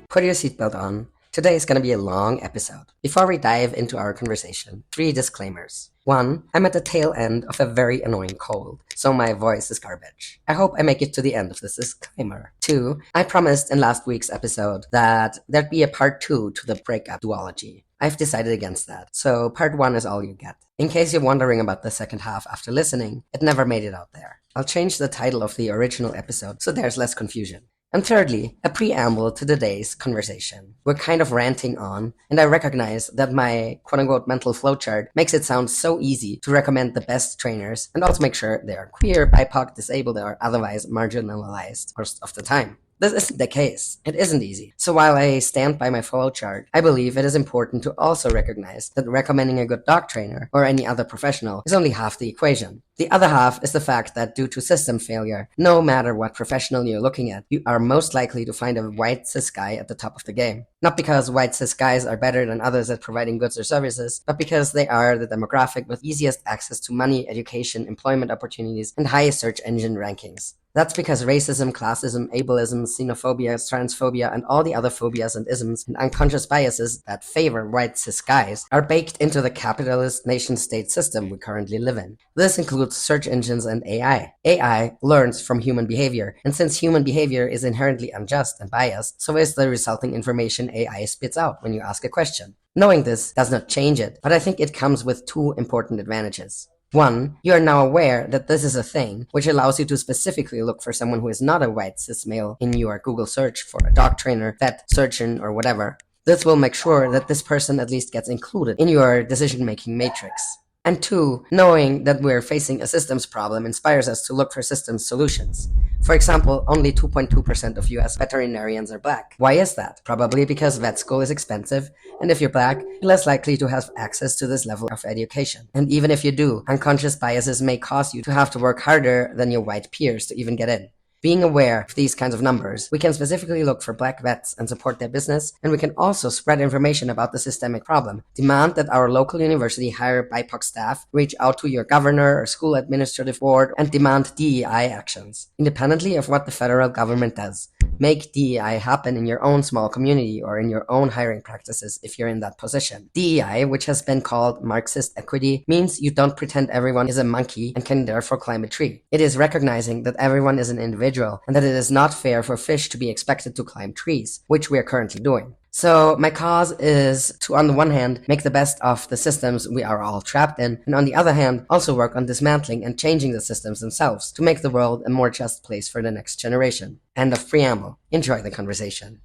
Put your seatbelt on. Today is going to be a long episode. Before we dive into our conversation, 3 disclaimers. 1. I'm at the tail end of a very annoying cold, so my voice is garbage. I hope I make it to the end of this disclaimer. 2. I promised in last week's episode that there'd be a part 2 to the breakup duology. I've decided against that, so part 1 is all you get. In case you're wondering about the second half after listening, it never made it out there. I'll change the title of the original episode so there's less confusion. And thirdly, a preamble to today's conversation. We're kind of ranting on, and I recognize that my quote-unquote mental flowchart makes it sound so easy to recommend the best trainers and also make sure they are queer, BIPOC, disabled, or otherwise marginalized most of the time. This isn't the case. It isn't easy. So while I stand by my flowchart, I believe it is important to also recognize that recommending a good dog trainer or any other professional is only half the equation. The other half is the fact that due to system failure, no matter what professional you're looking at, you are most likely to find a white cis guy at the top of the game. Not because white cis guys are better than others at providing goods or services, but because they are the demographic with easiest access to money, education, employment opportunities, and highest search engine rankings. That's because racism, classism, ableism, xenophobia, transphobia, and all the other phobias and isms and unconscious biases that favor white cis guys are baked into the capitalist nation-state system we currently live in. This includes search engines and AI. AI learns from human behavior, and since human behavior is inherently unjust and biased, so is the resulting information AI spits out when you ask a question. Knowing this does not change it, but I think it comes with 2 important advantages. 1, you are now aware that this is a thing, which allows you to specifically look for someone who is not a white cis male in your Google search for a dog trainer, vet, surgeon, or whatever. This will make sure that this person at least gets included in your decision-making matrix. And 2, knowing that we're facing a systems problem inspires us to look for systems solutions. For example, only 2.2% of US veterinarians are black. Why is that? Probably because vet school is expensive, and if you're black, you're less likely to have access to this level of education. And even if you do, unconscious biases may cause you to have to work harder than your white peers to even get in. Being aware of these kinds of numbers, we can specifically look for black vets and support their business, and we can also spread information about the systemic problem. Demand that our local university hire BIPOC staff, reach out to your governor or school administrative board, and demand DEI actions, independently of what the federal government does. Make DEI happen in your own small community or in your own hiring practices if you're in that position. DEI, which has been called Marxist equity, means you don't pretend everyone is a monkey and can therefore climb a tree. It is recognizing that everyone is an individual and that it is not fair for fish to be expected to climb trees, which we are currently doing. So my cause is to, on the one hand, make the best of the systems we are all trapped in, and on the other hand, also work on dismantling and changing the systems themselves to make the world a more just place for the next generation. End of preamble. Enjoy the conversation.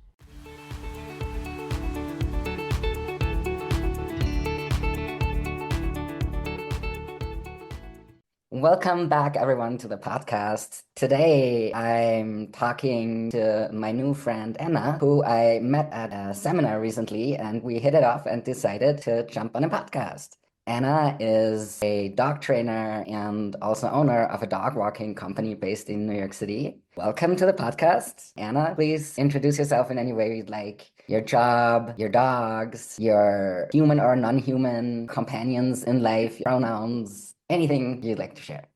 Welcome back, everyone, to the podcast. Today, I'm talking to my new friend, Anna, who I met at a seminar recently, and we hit it off and decided to jump on a podcast. Anna is a dog trainer and also owner of a dog walking company based in New York City. Welcome to the podcast. Anna, please introduce yourself in any way you'd like. Your job, your dogs, your human or non-human companions in life, pronouns, anything you'd like to share.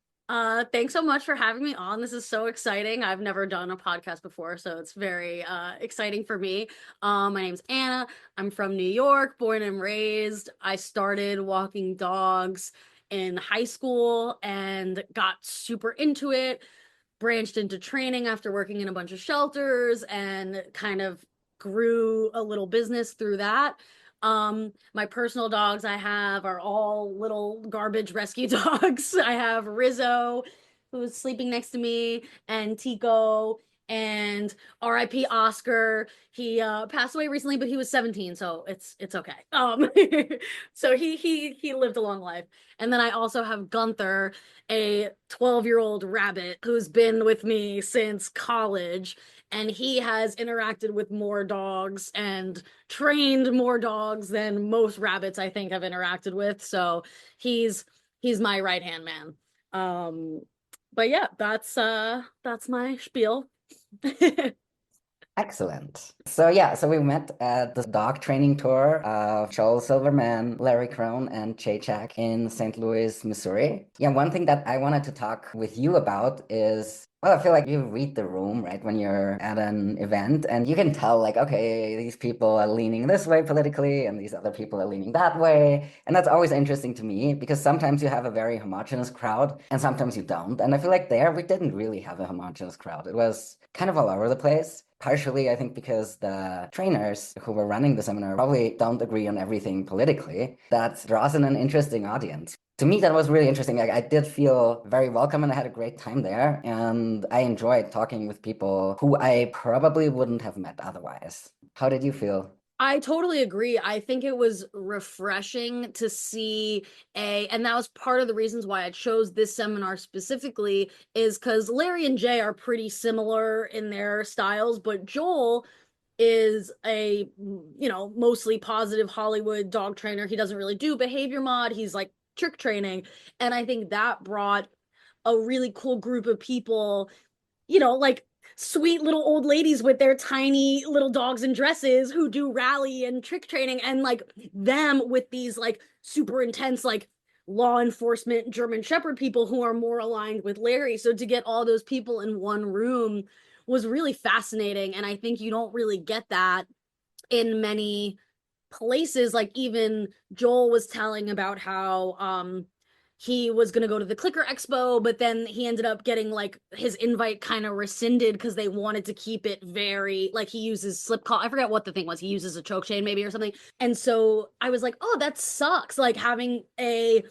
Thanks so much for having me on. This is so exciting. I've never done a podcast before, so it's very exciting for me. My name's Anna. I'm from New York, born and raised. I started walking dogs in high school and got super into it, branched into training after working in a bunch of shelters and kind of grew a little business through that. My personal dogs I have are all little garbage rescue dogs. I have Rizzo, who's sleeping next to me, and Tico, and R.I.P. Oscar. He passed away recently, but he was 17, so it's okay. So he lived a long life. And then I also have Gunther, a 12-year-old rabbit who's been with me since college. And he has interacted with more dogs and trained more dogs than most rabbits I think I've interacted with. So he's my right-hand man. But yeah, that's my spiel. Excellent. So we met at the dog training tour of Joel Silverman, Larry Crone, and Jay Jack in St. Louis, Missouri. Yeah, one thing that I wanted to talk with you about is Well, I feel like you read the room, right, when you're at an event, and you can tell, like, okay, these people are leaning this way politically, and these other people are leaning that way. And that's always interesting to me because sometimes you have a very homogenous crowd, and sometimes you don't. And I feel like there we didn't really have a homogenous crowd. It was kind of all over the place. Partially, I think, because the trainers who were running the seminar probably don't agree on everything politically. That draws in an interesting audience. To me, that was really interesting. Like, I did feel very welcome and I had a great time there. And I enjoyed talking with people who I probably wouldn't have met otherwise. How did you feel? I totally agree. I think it was refreshing to see and that was part of the reasons why I chose this seminar specifically, is because Larry and Jay are pretty similar in their styles, but Joel is a, mostly positive Hollywood dog trainer. He doesn't really do behavior mod. He's like trick training. And I think that brought a really cool group of people, like sweet little old ladies with their tiny little dogs and dresses who do rally and trick training, and like them with these like super intense like law enforcement German Shepherd people who are more aligned with Larry. So to get all those people in one room was really fascinating, and I think you don't really get that in many places. Like even Joel was telling about how he was going to go to the Clicker Expo, but then he ended up getting like his invite kind of rescinded because they wanted to keep it very like he uses slip collar. I forget what the thing was. He uses a choke chain maybe or something. And so I was like, oh, that sucks. Like having a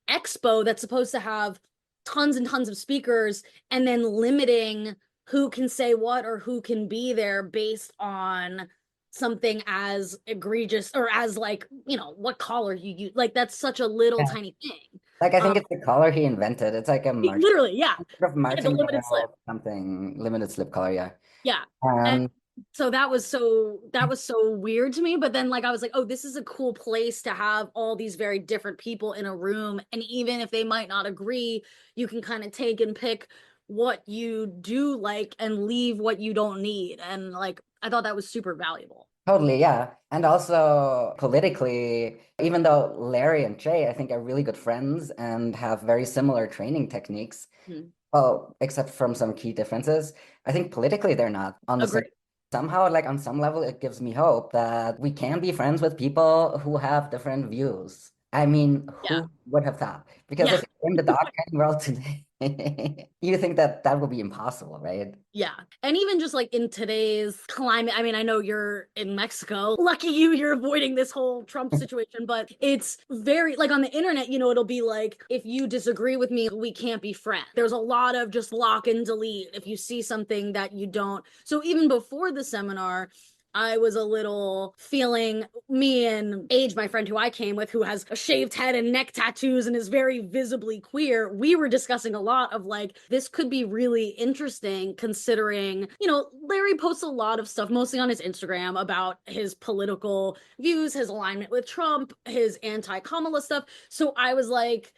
expo that's supposed to have tons and tons of speakers and then limiting who can say what or who can be there based on something as egregious or as like, what collar you use. Like that's such a little Yeah. tiny thing. Like, I um think it's the color he invented. It's like a Literally, yeah. sort of Yeah, the limited slip. martingale something, limited slip color, yeah. Yeah. And Um, so that was so weird to me. But then like I was like, oh, this is a cool place to have all these very different people in a room. And even if they might not agree, you can kind of take and pick what you do like and leave what you don't need. And like I thought that was super valuable. Totally, yeah. And also politically, even though Larry and Jay, I think, are really good friends and have very similar training techniques, Hmm. well, except from some key differences, I think politically they're not on the same. Agree. Somehow, like on some level, it gives me hope that we can be friends with people who have different views. I mean, Yeah. who would have thought? Because Yeah. if you're in the dog training world today, you think that that would be impossible, right? Yeah. And even just like in today's climate, I mean, I know you're in Mexico. Lucky you, you're avoiding this whole Trump situation, but it's very like on the internet, it'll be like, if you disagree with me, we can't be friends. There's a lot of just lock and delete if you see something that you don't. So even before the seminar, I was a little feeling me and Age, my friend who I came with, who has a shaved head and neck tattoos and is very visibly queer. We were discussing a lot of like, this could be really interesting considering, Larry posts a lot of stuff, mostly on his Instagram, about his political views, his alignment with Trump, his anti Kamala stuff. So I was like,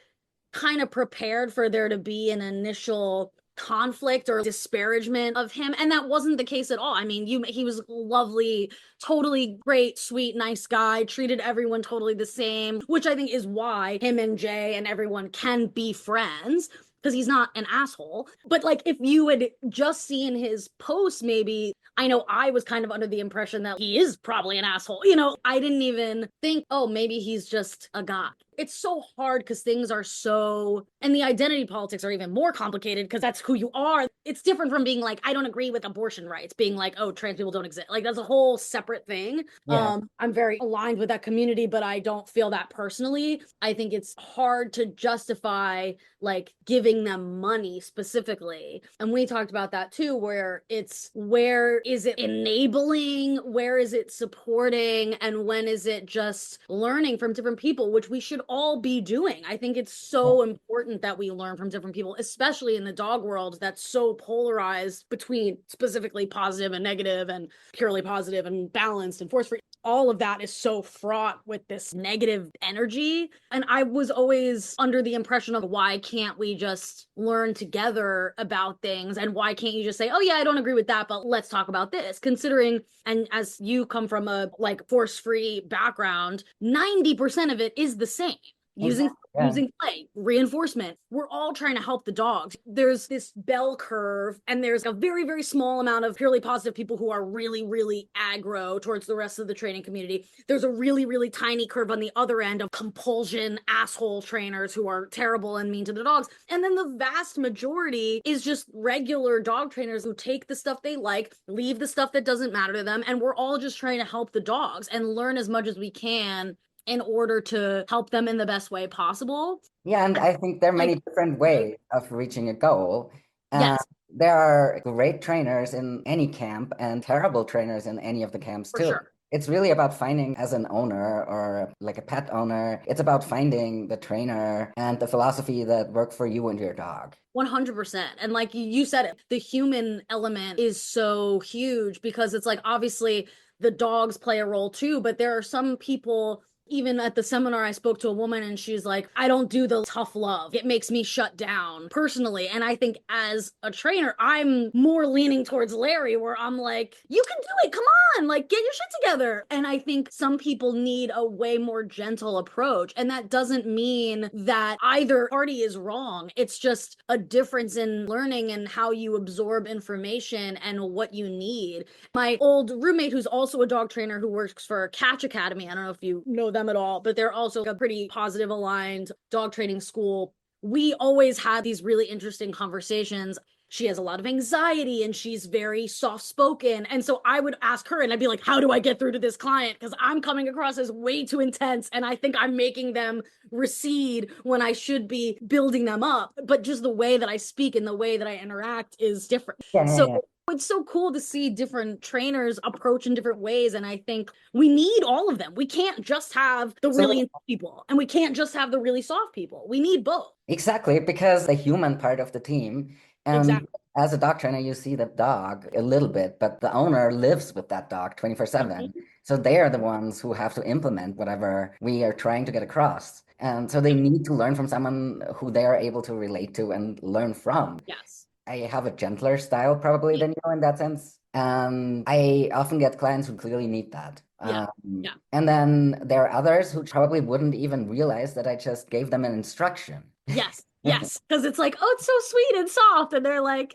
kind of prepared for there to be an initial conflict or disparagement of him, and that wasn't the case at all. I mean, he was lovely, totally great, sweet, nice guy, treated everyone totally the same, which I think is why him and Jay and everyone can be friends, because he's not an asshole. But like if you had just seen his posts, maybe, I know I was kind of under the impression that he is probably an asshole. I didn't even think, oh, maybe he's just a guy. It's so hard because things are so, and the identity politics are even more complicated because that's who you are. It's different from being like, I don't agree with abortion rights, being like, oh, trans people don't exist. Like that's a whole separate thing. Yeah. I'm very aligned with that community, but I don't feel that personally. I think it's hard to justify like giving them money specifically. And we talked about that too, where is it enabling? Where is it supporting? And when is it just learning from different people, which we should all be doing? I think it's so important that we learn from different people, especially in the dog world that's so polarized between specifically positive and negative and purely positive and balanced and force free. All of that is so fraught with this negative energy. And I was always under the impression of, why can't we just learn together about things? And why can't you just say, oh yeah, I don't agree with that, but let's talk about this? Considering, and as you come from a like force free background, 90% of it is the same. using Exactly. Yeah. using play, reinforcement. We're all trying to help the dogs. There's this bell curve, and there's a very, very small amount of purely positive people who are really, really aggro towards the rest of the training community. There's a really, really tiny curve on the other end of compulsion asshole trainers who are terrible and mean to the dogs. And then the vast majority is just regular dog trainers who take the stuff they like, leave the stuff that doesn't matter to them, and we're all just trying to help the dogs and learn as much as we can in order to help them in the best way possible. Yeah, and I think there are many Like, different ways of reaching a goal. Uh, yes, there are great trainers in any camp and terrible trainers in any of the camps for too. sure. It's really about finding, as an owner or like a pet owner, it's about finding the trainer and the philosophy that work for you and your dog. 100%. And like you said it, the human element is so huge because it's like obviously the dogs play a role too, but there are some people. Even at the seminar, I spoke to a woman and she's like, I don't do the tough love. It makes me shut down personally. And I think as a trainer, I'm more leaning towards Larry, where I'm like, you can do it. Come on, like get your shit together. And I think some people need a way more gentle approach. And that doesn't mean that either party is wrong. It's just a difference in learning and how you absorb information and what you need. My old roommate, who's also a dog trainer who works for Catch Academy, I don't know if you know them at all, but they're also a pretty positive aligned dog training school. We always had these really interesting conversations. She has a lot of anxiety and she's very soft spoken. And so I would ask her and I'd be like, how do I get through to this client? Because I'm coming across as way too intense and I think I'm making them recede when I should be building them up. But just the way that I speak and the way that I interact is different. Yeah, yeah, So yeah. it's so cool to see different trainers approach in different ways. And I think we need all of them. We can't just have the So really people and we can't just have the really soft people. We need both. exactly, because the human part of the team, and Exactly. as a dog trainer, you see the dog a little bit, but the owner lives with that dog 24/7. Mhm. So they are the ones who have to implement whatever we are trying to get across. And so they need to learn from someone who they are able to relate to and learn from. Yes. I have a gentler style probably than you in that sense. And I often get clients who clearly need that. Yeah. Yeah. And then there are others who probably wouldn't even realize that I just gave them an instruction. Yes. Yes. Because it's like, oh, it's so sweet and soft. And they're like,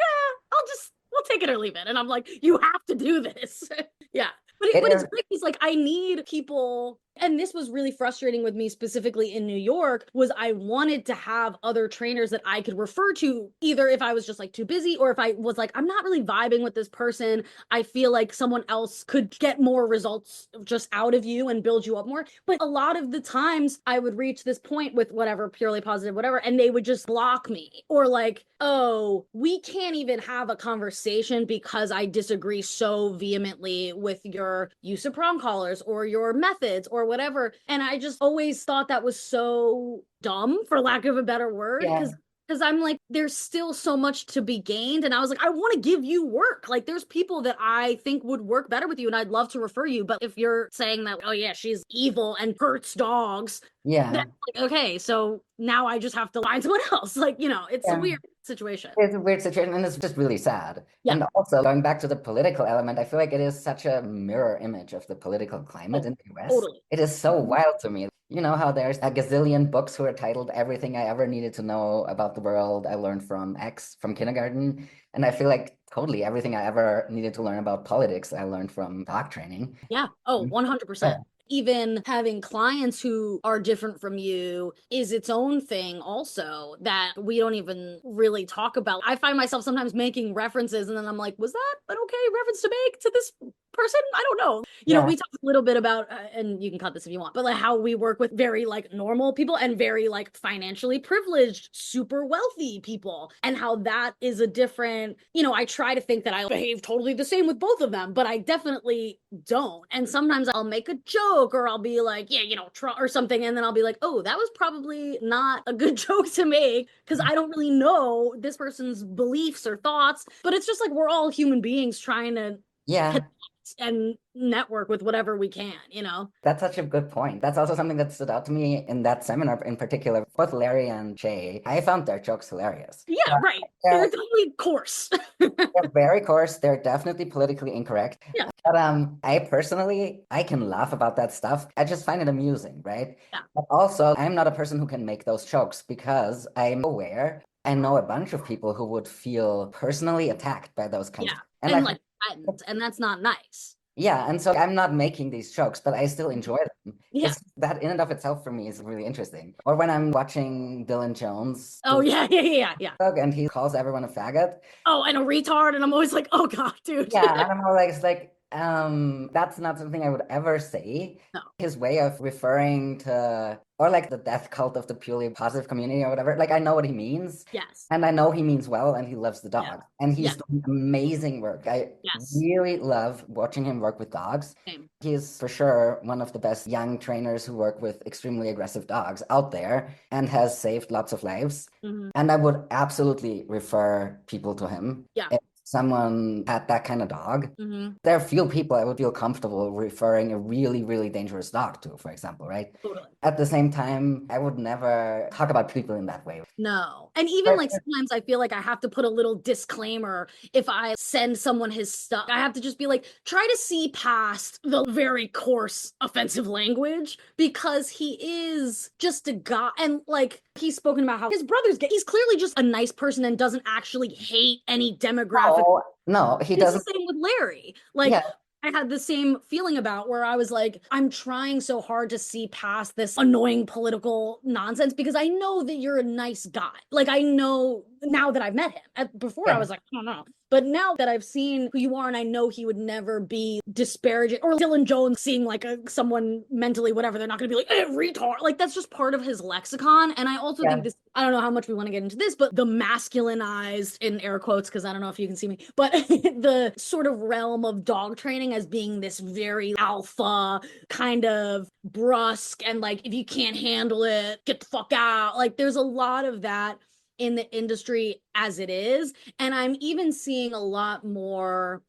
we'll take it or leave it. And I'm like, you have to do this. Yeah. But it's great. It's like, I need people. And this was really frustrating with me specifically in New York was I wanted to have other trainers that I could refer to either if I was just like too busy or if I was like, I'm not really vibing with this person. I feel like someone else could get more results just out of you and build you up more. But a lot of the times I would reach this point with whatever, purely positive, whatever, and they would just block me or like, oh, we can't even have a conversation because I disagree so vehemently with your use of prong collars or your methods or whatever. And I just always thought that was so dumb, for lack of a better word, because I'm like, there's still so much to be gained. And I was like, I want to give you work. Like, there's people that I think would work better with you, and I'd love to refer you. But if you're saying that, oh, yeah, she's evil and hurts dogs, Yeah. then like, okay, so now I just have to find someone else. Like, it's a weird situation. It's a weird situation, and it's just really sad. Yeah. And also, going back to the political element, I feel like it is such a mirror image of the political climate in the US. Totally. It is so wild to me. You know how there's a gazillion books who are titled Everything I Ever Needed to Know About the World I Learned from X from kindergarten. And I feel like totally everything I ever needed to learn about politics I learned from dog training. Yeah. Oh, 100%. Even having clients who are different from you is its own thing also that we don't even really talk about. I find myself sometimes making references and then I'm like, was that an okay reference to make to this person? I don't know. We talked a little bit about, and you can cut this if you want, but like how we work with very like normal people and very like financially privileged, super wealthy people, and how that is a different, I try to think that I behave totally the same with both of them, but I definitely don't. And sometimes I'll make a joke or I'll be like, yeah, or something. And then I'll be like, oh, that was probably not a good joke to make because I don't really know this person's beliefs or thoughts, but it's just like, we're all human beings trying to Yeah. and network with whatever we can, you know? That's such a good point. That's also something that stood out to me in that seminar in particular. Both Larry and Jay, I found their jokes hilarious. Yeah, right. They're, They're totally coarse. they're very coarse. They're definitely politically incorrect. Yeah. But I personally, I can laugh about that stuff. I just find it amusing, right? Yeah. But also, I'm not a person who can make those jokes because I'm aware I know a bunch of people who would feel personally attacked by those kinds Yeah. of And I like threatened, and that's not nice. yeah, and so I'm not making these jokes, but I still enjoy them. Yeah. It's that in and of itself for me is really interesting. Or when I'm watching Dylan Jones Oh yeah, yeah. and he calls everyone a faggot. Oh, and a retard, and I'm always like, oh god, dude. Yeah, and I'm always like, that's not something I would ever say. No. His way of referring to, or like the death cult of the purely positive community or whatever, like I know what he means. Yes. And I know he means well and he loves the dog. Yeah. And he's Yeah. doing amazing work. I Yes. really love watching him work with dogs. Same. He is for sure one of the best young trainers who work with extremely aggressive dogs out there and has saved lots of lives. Mhm. And I would absolutely refer people to him. Yeah. If someone had that kind of dog, Mhm. there are few people I would feel comfortable referring a really, really dangerous dog to, for example, right? Totally. At the same time, I would never talk about people in that way. No. And even like sometimes I feel like I have to put a little disclaimer if I send someone his stuff. I have to just be like, try to see past the very coarse offensive language because he is just a guy. And like he's spoken about how his brother's gay. He's clearly just a nice person and doesn't actually hate any demographic. Oh, no, he doesn't. It's the same with Larry. Like, Yeah. I had the same feeling about where I was like, I'm trying so hard to see past this annoying political nonsense because I know that you're a nice guy. Like, I know now that I've met him. Before I was like, I don't know. But now that I've seen who you are and I know he would never be disparaging, or Dylan Jones seeing like someone mentally whatever, they're not going to be like, retard. Like that's just part of his lexicon. And I also think this, I don't know how much we want to get into this, but the masculinized, in air quotes, because I don't know if you can see me, but the sort of realm of dog training as being this very alpha kind of brusque and like, if you can't handle it, get the fuck out. Like there's a lot of that in the industry as it is. And I'm even seeing a lot more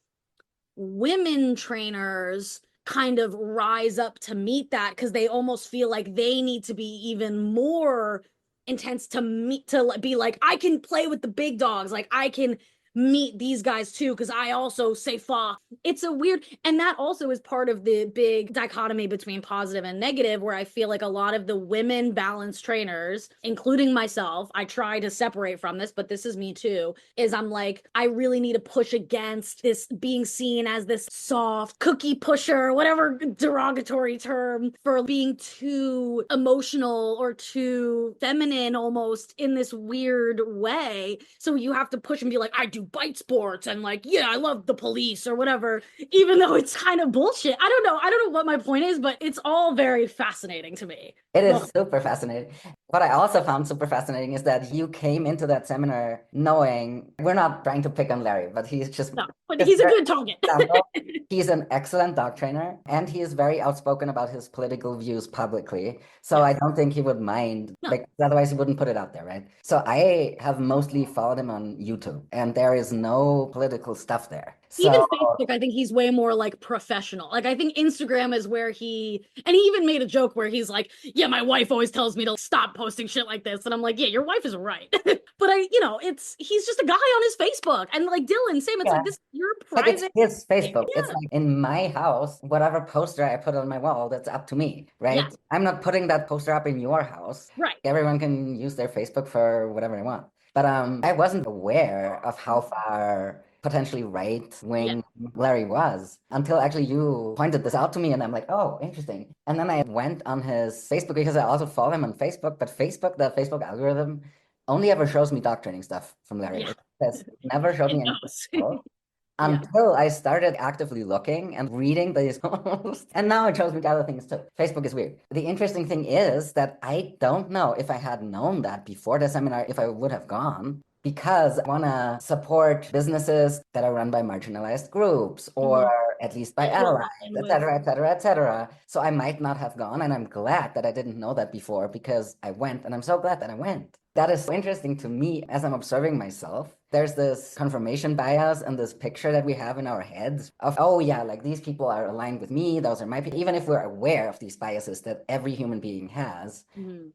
women trainers kind of rise up to meet that because they almost feel like they need to be even more intense to meet, to be like, I can play with the big dogs. Like I can meet these guys too because I also say fuck. It's a weird, and that also is part of the big dichotomy between positive and negative, where I feel like a lot of the women balance trainers, including myself, I try to separate from this, but this is me too, is I'm like, I really need to push against this being seen as this soft cookie pusher, whatever derogatory term, for being too emotional or too feminine almost in this weird way. So you have to push and be like, I do bite sports and like, yeah, I love the police or whatever, even though it's kind of bullshit. I don't know what my point is, but it's all very fascinating to me. It is super fascinating. What I also found super fascinating is that you came into that seminar knowing, we're not trying to pick on Larry, but he's just... No, but he's a good target. He's an excellent dog trainer, and he is very outspoken about his political views publicly. So I don't think he would mind, like, otherwise he wouldn't put it out there, right? So I have mostly followed him on YouTube, and there is no political stuff there. So, even Facebook, I think he's way more like professional. Like I think Instagram is where and he even made a joke where he's like, yeah, my wife always tells me to stop posting shit like this. And I'm like, yeah, your wife is right. But he's just a guy on his Facebook. And like Dylan, same, it's like this, your private. Like it's his Facebook. Yeah. It's like in my house, whatever poster I put on my wall, that's up to me, right? Yeah. I'm not putting that poster up in your house. Right. Everyone can use their Facebook for whatever they want. But I wasn't aware of how far potentially right-wing Larry was until actually you pointed this out to me, and I'm like, oh, interesting. And then I went on his Facebook because I also follow him on Facebook, but the Facebook algorithm only ever shows me dog training stuff from Larry. Yeah. It never showed me anything until I started actively looking and reading these posts. And now it shows me other things too. Facebook is weird. The interesting thing is that I don't know if I had known that before the seminar, if I would have gone, because I want to support businesses that are run by marginalized groups or at least by allies, et cetera, et cetera, et cetera. So I might not have gone, and I'm glad that I didn't know that before because I went, and I'm so glad that I went. That is so interesting to me as I'm observing myself. There's this confirmation bias and this picture that we have in our heads of, oh yeah, like these people are aligned with me, those are my people. Even if we're aware of these biases that every human being has,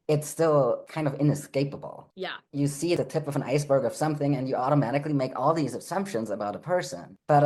it's still kind of inescapable. Yeah. You see the tip of an iceberg of something and you automatically make all these assumptions about a person. But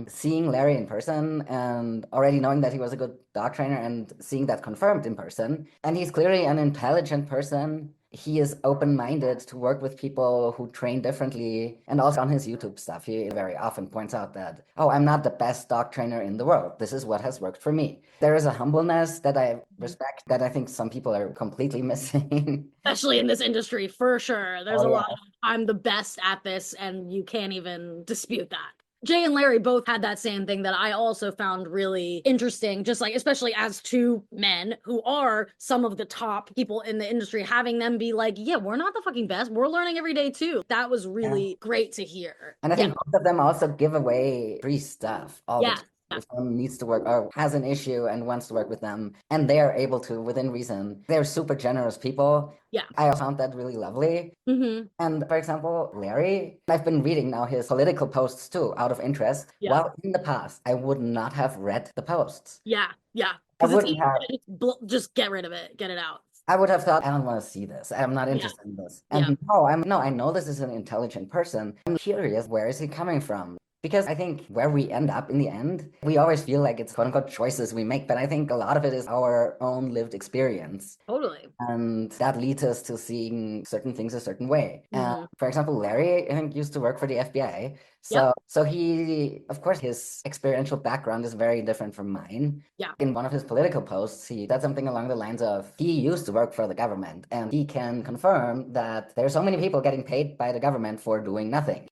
seeing Larry in person and already knowing that he was a good dog trainer and seeing that confirmed in person, and he's clearly an intelligent person. He is open-minded to work with people who train differently. And also on his YouTube stuff, he very often points out that, oh, I'm not the best dog trainer in the world. This is what has worked for me. There is a humbleness that I respect that I think some people are completely missing. Especially in this industry, for sure. There's a lot of, I'm the best at this, and you can't even dispute that. Jay and Larry both had that same thing that I also found really interesting, just like, especially as two men who are some of the top people in the industry, having them be like, yeah, we're not the fucking best. We're learning every day too. That was really great to hear. And I think both of them also give away free stuff all the time. If someone needs to work or has an issue and wants to work with them, and they are able to within reason, they're super generous people. Yeah. I found that really lovely. And for example, Larry, I've been reading now his political posts too, out of interest. While in the past, I would not have read the posts. Yeah. I wouldn't have. Just get rid of it, get it out. I would have thought, I don't want to see this. I'm not interested in this. And I know this is an intelligent person. I'm curious, where is he coming from? Because I think where we end up in the end, we always feel like it's quote unquote choices we make, but I think a lot of it is our own lived experience. Totally. And that leads us to seeing certain things a certain way. For example, Larry, I think, used to work for the FBI. So he, of course, his experiential background is very different from mine. In one of his political posts, he said something along the lines of, he used to work for the government and he can confirm that there are so many people getting paid by the government for doing nothing.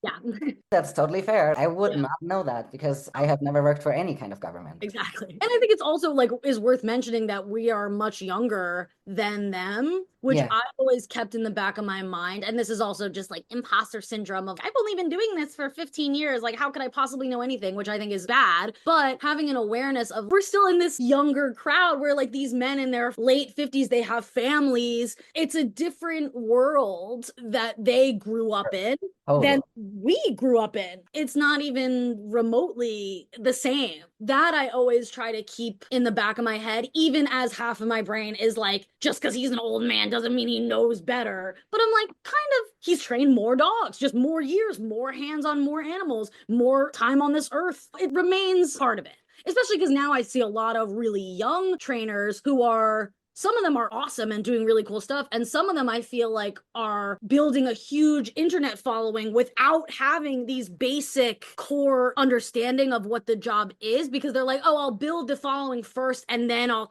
That's totally fair. I would not know that because I have never worked for any kind of government. Exactly. And I think it's also like is worth mentioning that we are much younger than them, which I always kept in the back of my mind. And this is also just like imposter syndrome of I've only been doing this for 15 years. Like, how could I possibly know anything? Which I think is bad. But having an awareness of we're still in this younger crowd where like these men in their late 50s, they have families. It's a different world that they grew up in than we grew up in. It's not even remotely the same. That I always try to keep in the back of my head, even as half of my brain is like, just because he's an old man doesn't mean he knows better. But I'm like, kind of, he's trained more dogs, just more years, more hands on more animals, more time on this earth. It remains part of it. Especially because now I see a lot of really young trainers who are, some of them are awesome and doing really cool stuff. And some of them I feel like are building a huge internet following without having these basic core understanding of what the job is, because they're like, oh, I'll build the following first and then I'll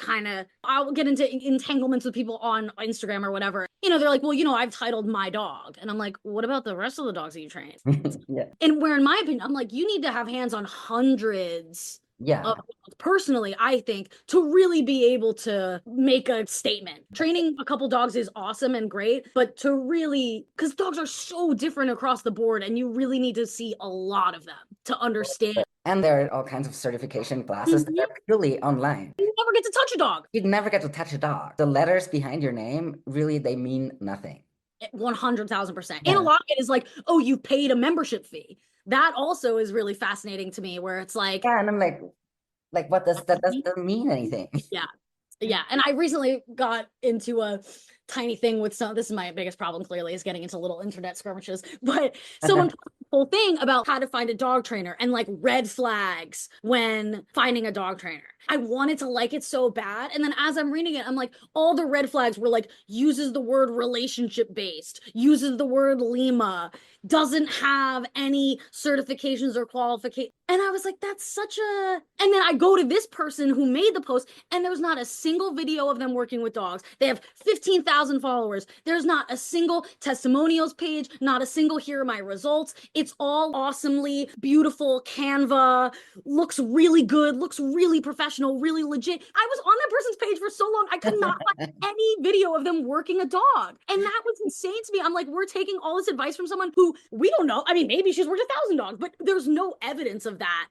get into entanglements with people on Instagram or whatever. You know, they're like, well, I've titled my dog. And I'm like, what about the rest of the dogs that you train? And where in my opinion, I'm like, you need to have hands on hundreds personally, I think, to really be able to make a statement. Training a couple dogs is awesome and great, but to really, because dogs are so different across the board and you really need to see a lot of them to understand. And there are all kinds of certification classes that are purely online. You never get to touch a dog. You'd never get to touch a dog. The letters behind your name, really, they mean nothing. 100,000%. And a lot of it is like, oh, you paid a membership fee. That also is really fascinating to me, where it's like, and I'm like what does that doesn't mean anything? And I recently got into a tiny thing with this is my biggest problem, clearly, is getting into little internet skirmishes, but someone posted a whole thing about how to find a dog trainer and like red flags when finding a dog trainer. I wanted to like it so bad. And then as I'm reading it, I'm like, all the red flags were like, uses the word relationship based, uses the word Lima, doesn't have any certifications or qualifications. And I was like, that's such a, and then I go to this person who made the post and there's not a single video of them working with dogs. They have 15,000 followers. There's not a single testimonials page, not a single here are my results. It's all awesomely beautiful. Canva looks really good, looks really professional, really legit. I was on that person's page for so long, I could not find any video of them working a dog. And that was insane to me. I'm like, we're taking all this advice from someone who we don't know. I mean, maybe she's worked 1,000 dogs, but there's no evidence of that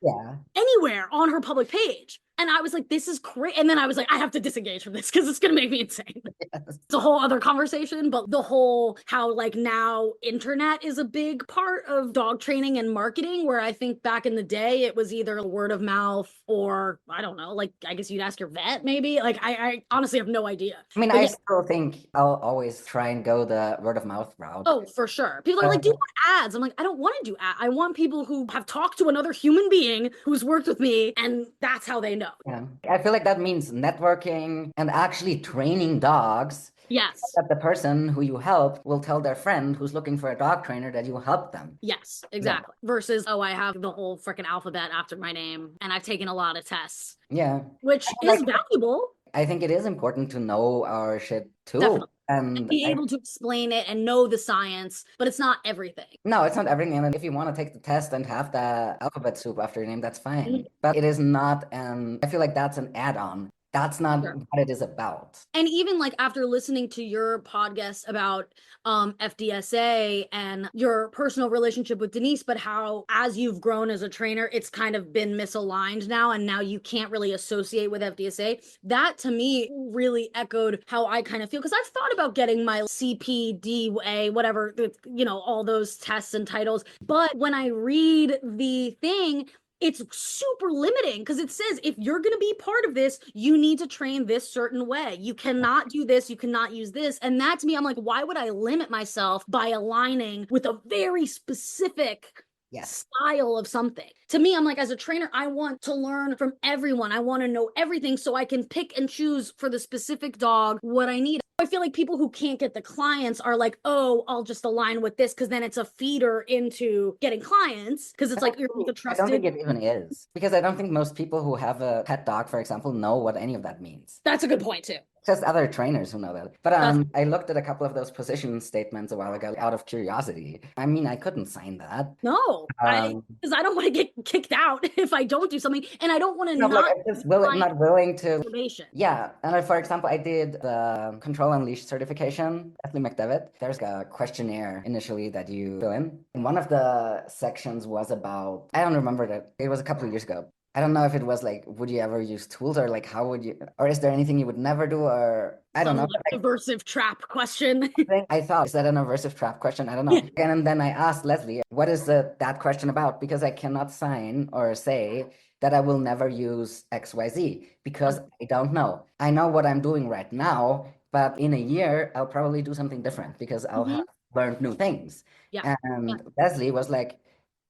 anywhere on her public page. And I was like, this is great. And then I was like, I have to disengage from this because it's going to make me insane. Yes. It's a whole other conversation, but the whole how like now internet is a big part of dog training and marketing, where I think back in the day it was either word of mouth or I don't know, like I guess you'd ask your vet maybe. Like I honestly have no idea. I mean, But I yeah. still think I'll always try and go the word of mouth route. Oh, for sure. People are like, do you want ads? I'm like, I don't want to do ads. I want people who have talked to another human being who's worked with me, and that's how they know. Yeah. I feel like that means networking and actually training dogs. Yes. That the person who you helped will tell their friend who's looking for a dog trainer that you helped them. Yes, exactly. Yeah. Versus, oh, I have the whole freaking alphabet after my name and I've taken a lot of tests. Yeah. Which is valuable. I think it is important to know our shit too. Definitely. And be able to explain it and know the science, but it's not everything. No, it's not everything. And if you want to take the test and have the alphabet soup after your name, that's fine. But it is not, I feel like that's an add-on. That's not what it is about. And even like after listening to your podcast about FDSA and your personal relationship with Denise, but how as you've grown as a trainer, it's kind of been misaligned now, and now you can't really associate with FDSA. That to me really echoed how I kind of feel, because I've thought about getting my CPDA, whatever, you know, all those tests and titles. But when I read the thing, it's super limiting, because it says if you're going to be part of this, you need to train this certain way. You cannot do this. You cannot use this. And that to me, I'm like, why would I limit myself by aligning with a very specific style of something? To me, I'm like, as a trainer, I want to learn from everyone. I want to know everything so I can pick and choose for the specific dog what I need. I feel like people who can't get the clients are like, oh, I'll just align with this, because then it's a feeder into getting clients, because it's like you're the trusted. I don't think it even is, because I don't think most people who have a pet dog, for example, know what any of that means. That's a good point too. Just other trainers who know that. But I looked at a couple of those position statements a while ago out of curiosity. I mean, I couldn't sign that. No, because I don't want to get kicked out if I don't do something, and I don't want to I'm not willing to. Information. Yeah, and for example, I did the Control Unleashed certification, Leslie McDevitt. There's a questionnaire initially that you fill in. And one of the sections was about, I don't remember that, it was a couple of years ago. I don't know if it was like, would you ever use tools, or like, how would you, or is there anything you would never do, or I don't know. Aversive trap question. I thought, is that an aversive trap question? I don't know. And then I asked Leslie, what is that question about? Because I cannot sign or say that I will never use XYZ, because I don't know. I know what I'm doing right now, but in a year, I'll probably do something different, because I'll have learned new things. And Leslie was like,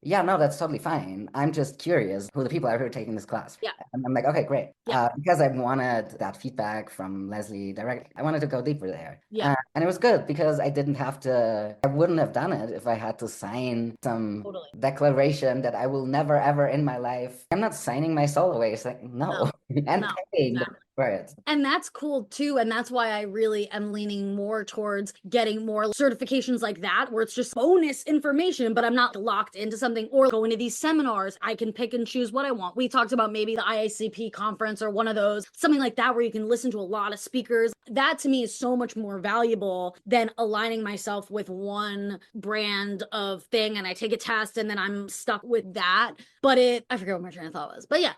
yeah, no, that's totally fine. I'm just curious who the people are who are taking this class. Yeah. And I'm like, okay, great. Because I wanted that feedback from Leslie directly. I wanted to go deeper there. Yeah. And it was good, because I didn't have to, I wouldn't have done it if I had to sign some declaration that I will never, ever in my life. I'm not signing my soul away. It's like, no. And paying for it. And that's cool too. And that's why I really am leaning more towards getting more certifications like that, where it's just bonus information, but I'm not locked into something, or going to these seminars. I can pick and choose what I want. We talked about maybe the IACP conference or one of those, something like that, where you can listen to a lot of speakers. That to me is so much more valuable than aligning myself with one brand of thing, and I take a test and then I'm stuck with that. But I forget what my train of thought was, but yeah.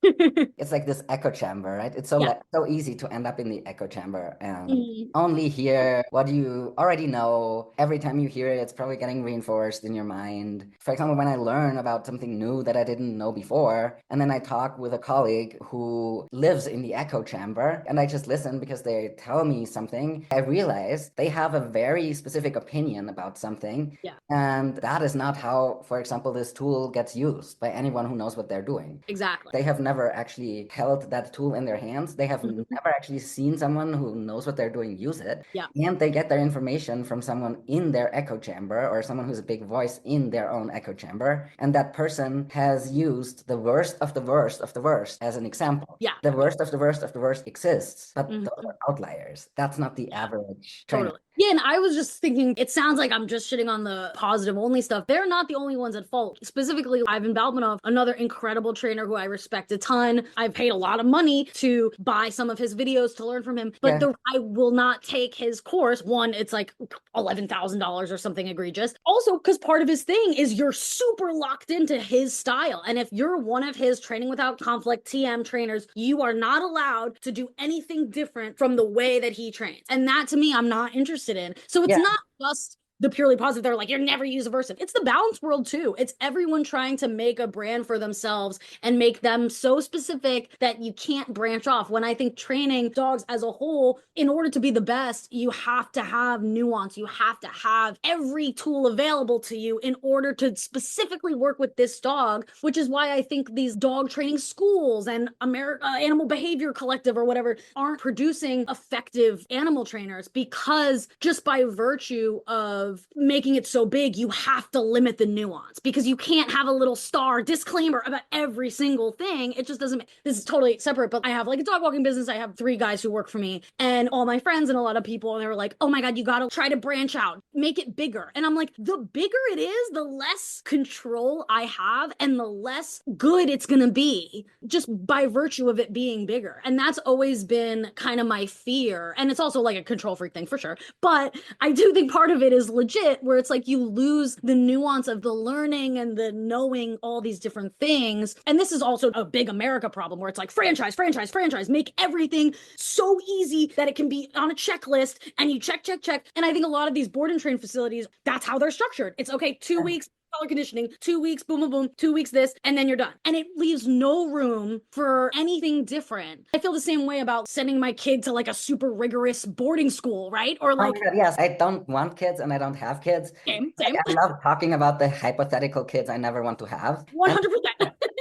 It's like this echo chamber, right? It's so easy to end up in the echo chamber and only hear what you already know. Every time you hear it, it's probably getting reinforced in your mind. For example, when I learn about something new that I didn't know before, and then I talk with a colleague who lives in the echo chamber, and I just listen because they tell me something, I realize they have a very specific opinion about something. Yeah. And that is not how, for example, this tool gets used by anyone who knows what they're doing. Exactly. They have never actually held that tool in their hands. They have never actually seen someone who knows what they're doing use it. Yeah. And they get their information from someone in their echo chamber, or someone who's a big voice in their own echo chamber. And that person has used the worst of the worst of the worst as an example. Yeah. The worst of the worst of the worst exists, but those are outliers. That's not the average trainer. Totally. Yeah, again, I was just thinking, it sounds like I'm just shitting on the positive only stuff. They're not the only ones at fault. Specifically, Ivan Balbanov, another incredible trainer who I respect a ton. I've paid a lot of money to buy some of his videos to learn from him, but I will not take his course. One, it's like $11,000 or something egregious. Also, because part of his thing is you're super locked into his style. And if you're one of his Training Without Conflict TM trainers, you are not allowed to do anything different from the way that he trains. And that, to me, I'm not interested in. So it's not just the purely positive. They're like, you're never use aversive. It's the balance world too. It's everyone trying to make a brand for themselves and make them so specific that you can't branch off. When I think training dogs as a whole, in order to be the best, you have to have nuance. You have to have every tool available to you in order to specifically work with this dog, which is why I think these dog training schools and Animal Behavior Collective or whatever aren't producing effective animal trainers, because just by virtue of making it so big, you have to limit the nuance, because you can't have a little star disclaimer about every single thing. It just doesn't. This is totally separate, but I have like a dog walking business. I have 3 guys who work for me, and all my friends and a lot of people, and they were like, oh my God, you got to try to branch out, make it bigger. And I'm like, the bigger it is, the less control I have and the less good it's going to be, just by virtue of it being bigger. And that's always been kind of my fear. And it's also like a control freak thing for sure. But I do think part of it is legit, where it's like you lose the nuance of the learning and the knowing all these different things. And this is also a big America problem, where it's like franchise, franchise, franchise, make everything so easy that it can be on a checklist and you check, check, check. And I think a lot of these board and train facilities, that's how they're structured. It's okay, 2 weeks color conditioning, 2 weeks, boom, boom, boom, 2 weeks this, and then you're done. And it leaves no room for anything different. I feel the same way about sending my kid to like a super rigorous boarding school, right? Or like, yes, I don't want kids and I don't have kids. Same. I love talking about the hypothetical kids I never want to have. 100%.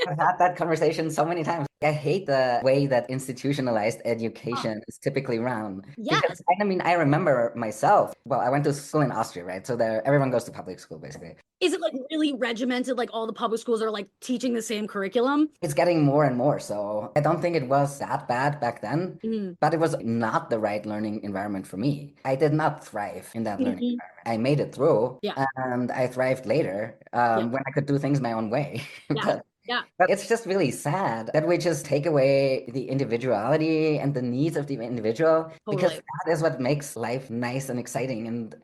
I've had that conversation so many times. I hate the way that institutionalized education is typically run. Yes. Because, I mean, I remember myself, well, I went to school in Austria, right? So there, everyone goes to public school, basically. Is it like really regimented? Like all the public schools are like teaching the same curriculum? It's getting more and more. So I don't think it was that bad back then, but it was not the right learning environment for me. I did not thrive in that learning environment. I made it through and I thrived later when I could do things my own way. But it's just really sad that we just take away the individuality and the needs of the individual, because that is what makes life nice and exciting. And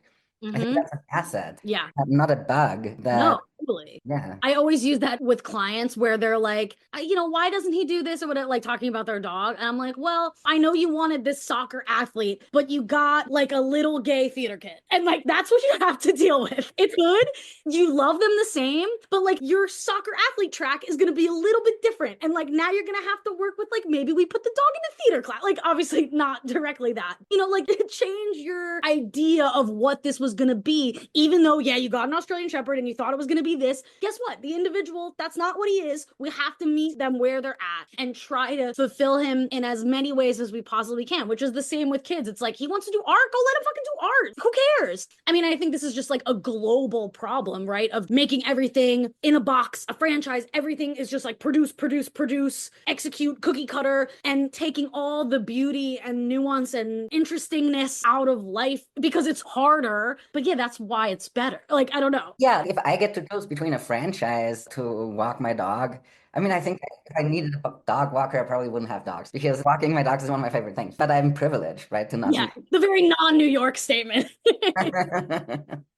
I think that's an asset. Yeah. Not a bug. No, totally. Yeah. I always use that with clients where they're like, why doesn't he do this or whatever, like talking about their dog. And I'm like, well, I know you wanted this soccer athlete, but you got like a little gay theater kid. And like, that's what you have to deal with. It's good. You love them the same, but like your soccer athlete track is going to be a little bit different. And like, now you're going to have to work with like, maybe we put the dog in a theater class. Like, obviously not directly that, like change your idea of what this was going to be, even though, you got an Australian Shepherd and you thought it was going to be this. Guess what? The individual, that's not what he is. We have to meet them where they're at and try to fulfill him in as many ways as we possibly can, which is the same with kids. It's like, he wants to do art, go let him fucking do art. Who cares? I mean, I think this is just like a global problem, right? Of making everything in a box, a franchise, everything is just like produce, execute, cookie cutter, and taking all the beauty and nuance and interestingness out of life because it's harder. But that's why it's better. Like, I don't know. Yeah, if I get to choose between a franchise to walk my dog, I mean, I think if I needed a dog walker, I probably wouldn't have dogs, because walking my dogs is one of my favorite things. But I'm privileged, right, to not. Yeah, the very non-New York statement.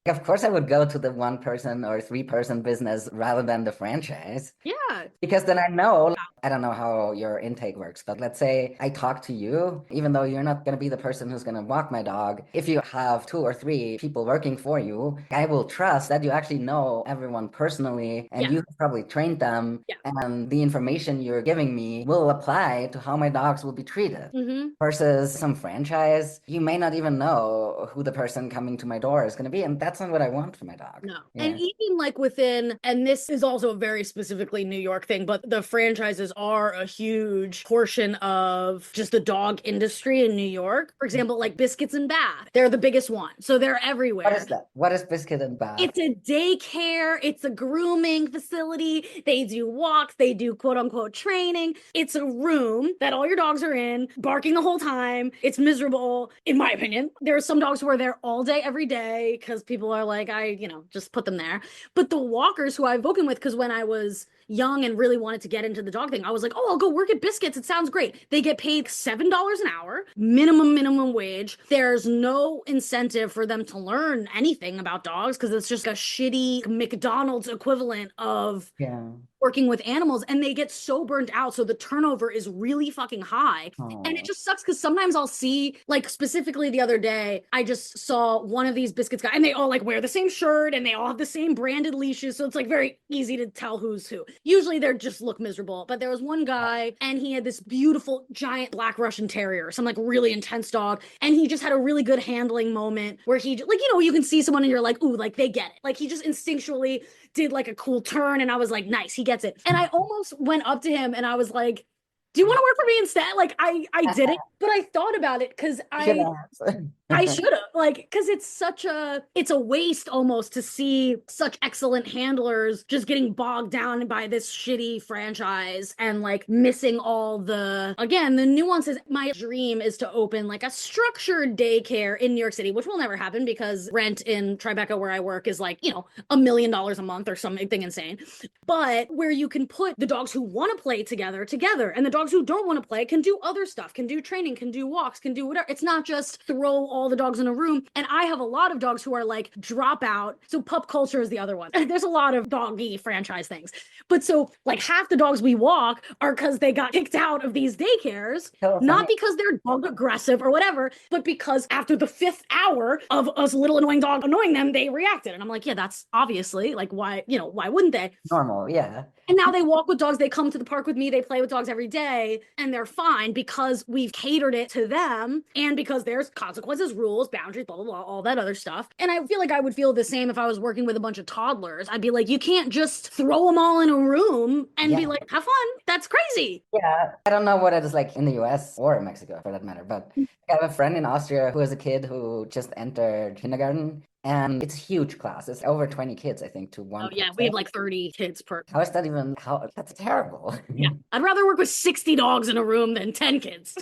Of course, I would go to the 1-person or 3-person business rather than the franchise. Yeah. Because then I know, I don't know how your intake works, but let's say I talk to you, even though you're not going to be the person who's going to walk my dog. If you have 2 or 3 people working for you, I will trust that you actually know everyone personally, and you have probably trained them, and the information you're giving me will apply to how my dogs will be treated. Versus some franchise, you may not even know who the person coming to my door is going to be, and that's not what I want for my dog. No. And even like within, and this is also a very specifically New York thing, but the franchises are a huge portion of just the dog industry in New York. For example, like Biscuits and Bath, they're the biggest one. So they're everywhere. What is that? What is Biscuit and Bath? It's a daycare. It's a grooming facility. They do walks. They do quote unquote training. It's a room that all your dogs are in, barking the whole time. It's miserable, in my opinion. There are some dogs who are there all day, every day, because people are like, just put them there. But the walkers who I've spoken with, because when I was young and really wanted to get into the dog thing, I was like, oh, I'll go work at Biscuits. It sounds great. They get paid $7 an hour, minimum wage. There's no incentive for them to learn anything about dogs because it's just a shitty McDonald's equivalent of working with animals, and they get so burnt out. So the turnover is really fucking high. And it just sucks because sometimes I'll see, like specifically the other day, I just saw one of these Biscuits guys and they all like wear the same shirt and they all have the same branded leashes. So it's like very easy to tell who's who. Usually they just look miserable. But there was one guy and he had this beautiful giant black Russian terrier, some like really intense dog. And he just had a really good handling moment where he like, you can see someone and you're like, ooh, like they get it. Like he just instinctually did like a cool turn and I was like, nice, he gets it. And I almost went up to him and I was like, do you want to work for me instead? Like I didn't, but I thought about it because I should have, like, because it's a waste almost to see such excellent handlers just getting bogged down by this shitty franchise and like missing all the nuances. My dream is to open like a structured daycare in New York City, which will never happen because rent in Tribeca where I work is like, $1 million a month or something insane. But where you can put the dogs who want to play together, and the dogs who don't want to play can do other stuff, can do training, can do walks, can do whatever. It's not just throw all the dogs in a room. And I have a lot of dogs who are like drop out. So pup culture is the other one. There's a lot of doggy franchise things. But so like half the dogs we walk are because they got kicked out of these daycares, not because they're dog aggressive or whatever, but because after the 5th hour of a little annoying dog annoying them, they reacted. And I'm like, yeah, that's obviously like why wouldn't they? Normal, yeah. And now they walk with dogs, they come to the park with me, they play with dogs every day, and they're fine because we've catered it to them and because there's consequences, rules, boundaries, blah, blah, blah, all that other stuff. And I feel like I would feel the same if I was working with a bunch of toddlers. I'd be like, you can't just throw them all in a room and be like, have fun. That's crazy. Yeah, I don't know what it is like in the US or in Mexico for that matter, but I have a friend in Austria who has a kid who just entered kindergarten. And it's a huge class. It's over 20 kids, I think, to one. Oh, yeah. We have like 30 kids per. How is that even? That's terrible. Yeah. I'd rather work with 60 dogs in a room than 10 kids.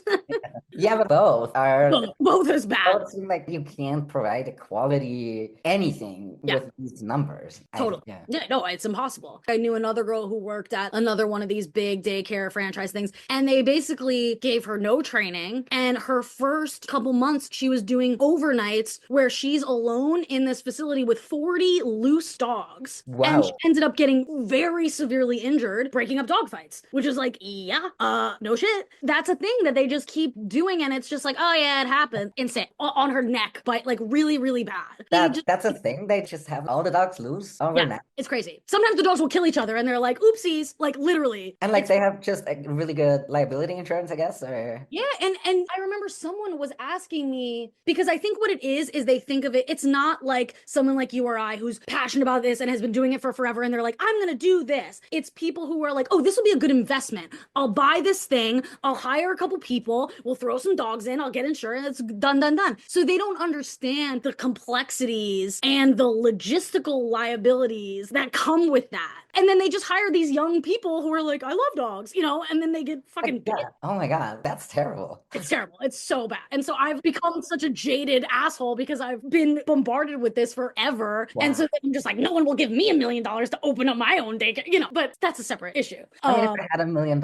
Yeah, but both are. Both is bad. Both seem like you can't provide a quality anything with these numbers. Totally. No, it's impossible. I knew another girl who worked at another one of these big daycare franchise things, and they basically gave her no training. And her first couple months, she was doing overnights where she's alone in this facility with 40 loose dogs. Wow. And she ended up getting very severely injured, breaking up dog fights, which is like, no shit. That's a thing that they just keep doing. And it's just like, oh yeah, it happened. Insane. On her neck, but like really, really bad. That's a thing. They just have all the dogs loose on their neck. It's crazy. Sometimes the dogs will kill each other and they're like, oopsies, like literally. And like they have just a really good liability insurance, I guess, or... Yeah, and I remember someone was asking me, because I think what it is they think of it, it's not like someone like you or I who's passionate about this and has been doing it for forever and they're like, I'm gonna do this. It's people who are like, oh, this will be a good investment. I'll buy this thing, I'll hire a couple people, we'll throw some dogs in, I'll get insurance, done. So they don't understand the complexities and the logistical liabilities that come with that. And then they just hire these young people who are like, I love dogs, and then they get fucking bit. Oh my God, that's terrible. It's terrible. It's so bad. And so I've become such a jaded asshole because I've been bombarded with this forever. Wow. And so I'm just like, no one will give me $1 million to open up my own daycare, but that's a separate issue. I mean, if I had $1 million,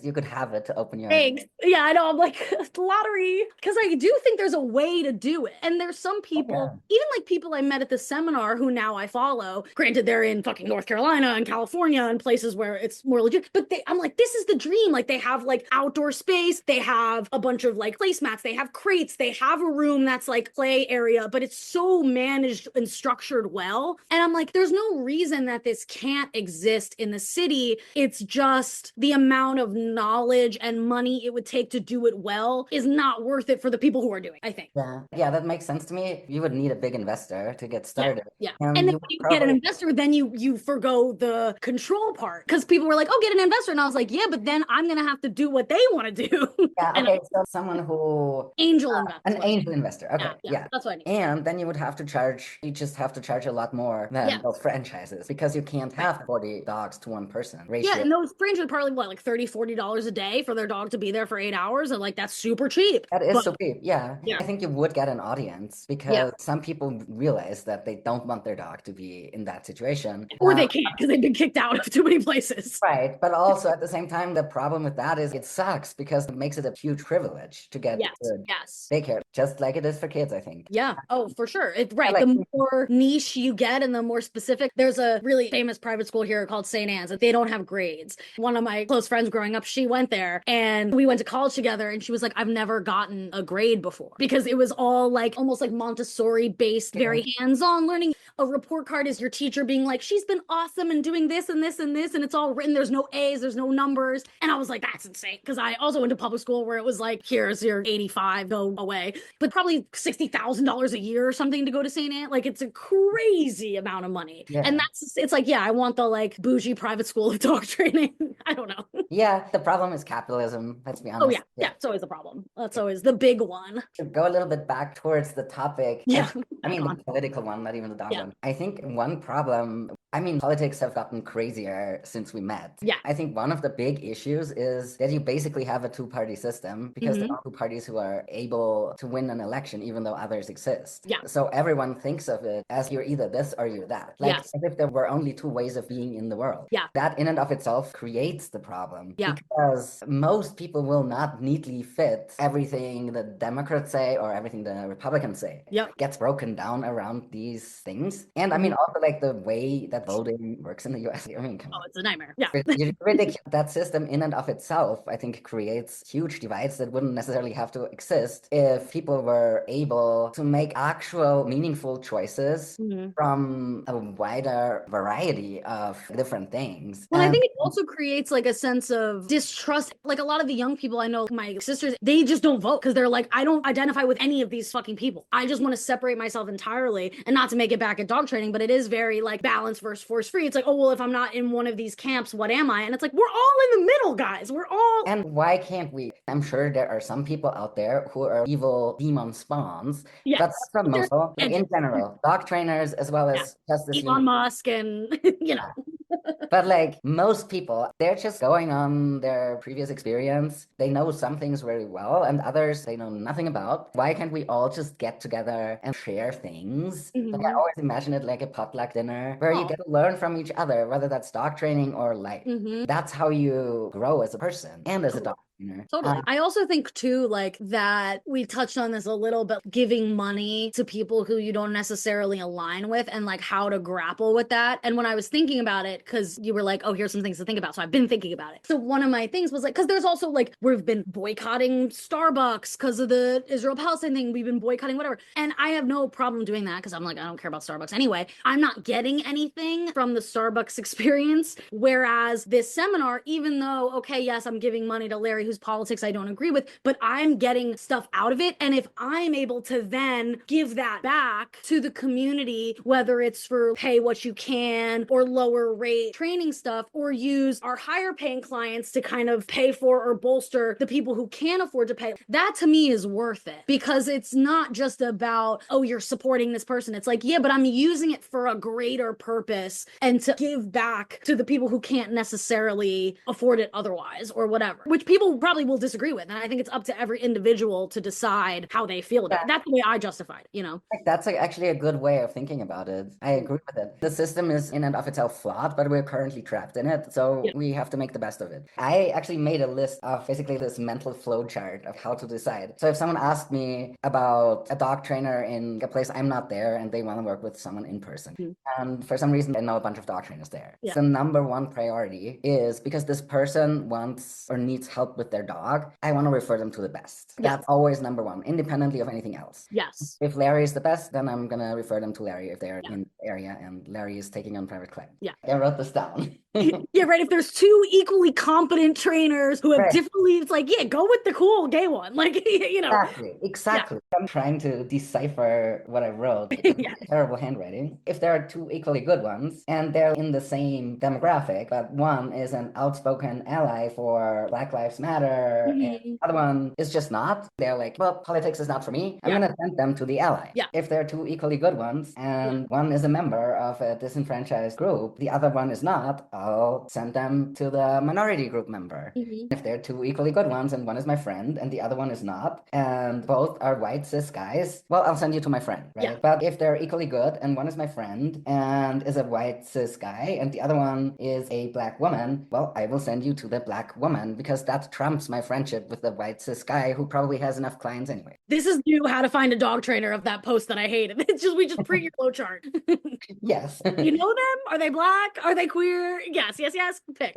you could have it to open your own. Yeah, I know. I'm like, lottery. Because I do think there's a way to do it. And there's some people, even like people I met at the seminar who now I follow, granted they're in fucking North Carolina and California and places where it's more legit, but I'm like, this is the dream. Like they have like outdoor space, they have a bunch of like placemats, they have crates, they have a room that's like play area, but it's so managed and structured well. And I'm like, there's no reason that this can't exist in the city. It's just the amount of knowledge and money it would take to do it well scale is not worth it for the people who are doing, I think. Yeah, that makes sense to me. You would need a big investor to get started. Yeah. And And then you when you would get an probably, investor, then you forgo the control part because people were like, oh, get an investor. And I was like, yeah, but then I'm going to have to do what they want to do. yeah, And okay, so someone who, angel investor. an angel investor, okay, yeah. That's what I need. And then you would have to charge, you just have to charge a lot more than those franchises because you can't have 40 dogs to one person ratio. Yeah, and those franchises are probably what, like $30-$40 a day for their dog to be there for 8 hours, and like that's super cheap. That is But- so cheap, yeah. Yeah. I think you would get an audience because some people realize that they don't want their dog to be in that situation. Or they can't because they've been kicked out of too many places. Right, but also at the same time, the problem with that is it sucks because it makes it a huge privilege to get good daycare, just like it is for kids, I think. Yeah. Oh, for sure. Right. like- The more niche you get and the more specific, there's a really famous private school here called St. Anne's. They don't have grades. One of my close friends growing up, she went there and we went to college together and she was like, I've never gotten a grade before because it was all like almost like Montessori based, very hands-on learning. A report card is your teacher being like, she's been awesome and doing this and this and this, and it's all written. There's no A's, there's no numbers. And I was like, that's insane. Because I also went to public school where it was like, here's your 85, go away. But probably $60,000 a year or something to go to St. Anne. Like, it's a crazy amount of money. Yeah. And it's like, yeah, I want the like bougie private school of dog training. I don't know. Yeah, the problem is capitalism, let's be honest. Oh, yeah, it's always the problem. That's always the big one. To go a little bit back towards the topic. Yeah. I mean, the political one, not even the dog one. I think one problem, I mean, politics have gotten crazier since we met. Yeah. I think one of the big issues is that you basically have a two-party system because there are two parties who are able to win an election even though others exist. Yeah. So everyone thinks of it as you're either this or you're that. Like as if there were only two ways of being in the world. Yeah. That in and of itself creates the problem. Yeah. Because most people will not neatly fit everything the Democrats say or everything the Republicans say. Yep. It gets broken down around these things. And I mean, also like the way that voting works in the US. I mean, come on. Oh, it's a nightmare. Yeah. Ridiculous. That system in and of itself, I think, creates huge divides that wouldn't necessarily have to exist if people were able to make actual meaningful choices from a wider variety of different things. Well, I think it also creates like a sense of distrust. Like a lot of the young people I know, my sisters, they just don't vote because they're like, I don't identify with any of these fucking people. I just want to separate myself entirely, and not to make it back at dog training, but it is very like balance versus force free. It's like, oh, well, if I'm not in one of these camps, what am I? And it's like, we're all in the middle, guys. We're all. And why can't we? I'm sure there are some people out there who are evil demon spawns. Yes. That's not most of them. In general, dog trainers as well as Justice Elon Musk and, you know. But like most people, they're just going on their previous experience. They know some things very well and others they know nothing about. Why can't we all just get together and share things? Like I always imagine it like a potluck dinner where you get to learn from each other, whether that's dog training or life. That's how you grow as a person and as a dog. Totally. I also think too, like that we touched on this a little bit, giving money to people who you don't necessarily align with and like how to grapple with that. And when I was thinking about it, because you were like, oh, here's some things to think about. So I've been thinking about it. So one of my things was like, because there's also like, we've been boycotting Starbucks because of the Israel-Palestine thing. We've been boycotting whatever. And I have no problem doing that because I'm like, I don't care about Starbucks anyway. I'm not getting anything from the Starbucks experience. Whereas this seminar, even though, okay, yes, I'm giving money to Larry, whose politics I don't agree with, but I'm getting stuff out of it. And if I'm able to then give that back to the community, whether it's for pay what you can or lower rate training stuff, or use our higher paying clients to kind of pay for or bolster the people who can't afford to pay, that to me is worth it because it's not just about, oh, you're supporting this person. It's like, yeah, but I'm using it for a greater purpose and to give back to the people who can't necessarily afford it otherwise or whatever, which people probably will disagree with. And I think it's up to every individual to decide how they feel about it. That's the way I justify it, you know? That's actually a good way of thinking about it. I agree with it. The system is in and of itself flawed, but we're currently trapped in it. So we have to make the best of it. I actually made a list of basically this mental flow chart of how to decide. So if someone asked me about a dog trainer in a place I'm not there and they want to work with someone in person, and for some reason I know a bunch of dog trainers there. The number one priority is because this person wants or needs help with their dog, I want to refer them to the best. That's always number one, independently of anything else. Yes. If Larry is the best, then I'm going to refer them to Larry if they're in the area and Larry is taking on private claim. Yeah. I wrote this down. Yeah, right. If there's two equally competent trainers who have Right. differently, it's like, yeah, go with the cool gay one. Like, you know. Exactly. I'm trying to decipher what I wrote. Yeah. Terrible handwriting. If there are two equally good ones and they're in the same demographic, but one is an outspoken ally for Black Lives Matter and the other one is just not, they're like, well, politics is not for me. I'm gonna send them to the ally. Yeah. If they're two equally good ones and one is a member of a disenfranchised group, the other one is not, I'll send them to the minority group member. If they're two equally good ones and one is my friend and the other one is not, and both are white cis guys, well, I'll send you to my friend, right? Yeah. But if they're equally good and one is my friend and is a white cis guy and the other one is a black woman, well, I will send you to the black woman because that trumps my friendship with the white cis guy who probably has enough clients anyway. This is new how to find a dog trainer of that post that I hated. It's just, we just print your flow chart. Yes. You know them? Are they black? Are they queer? Yes, pick.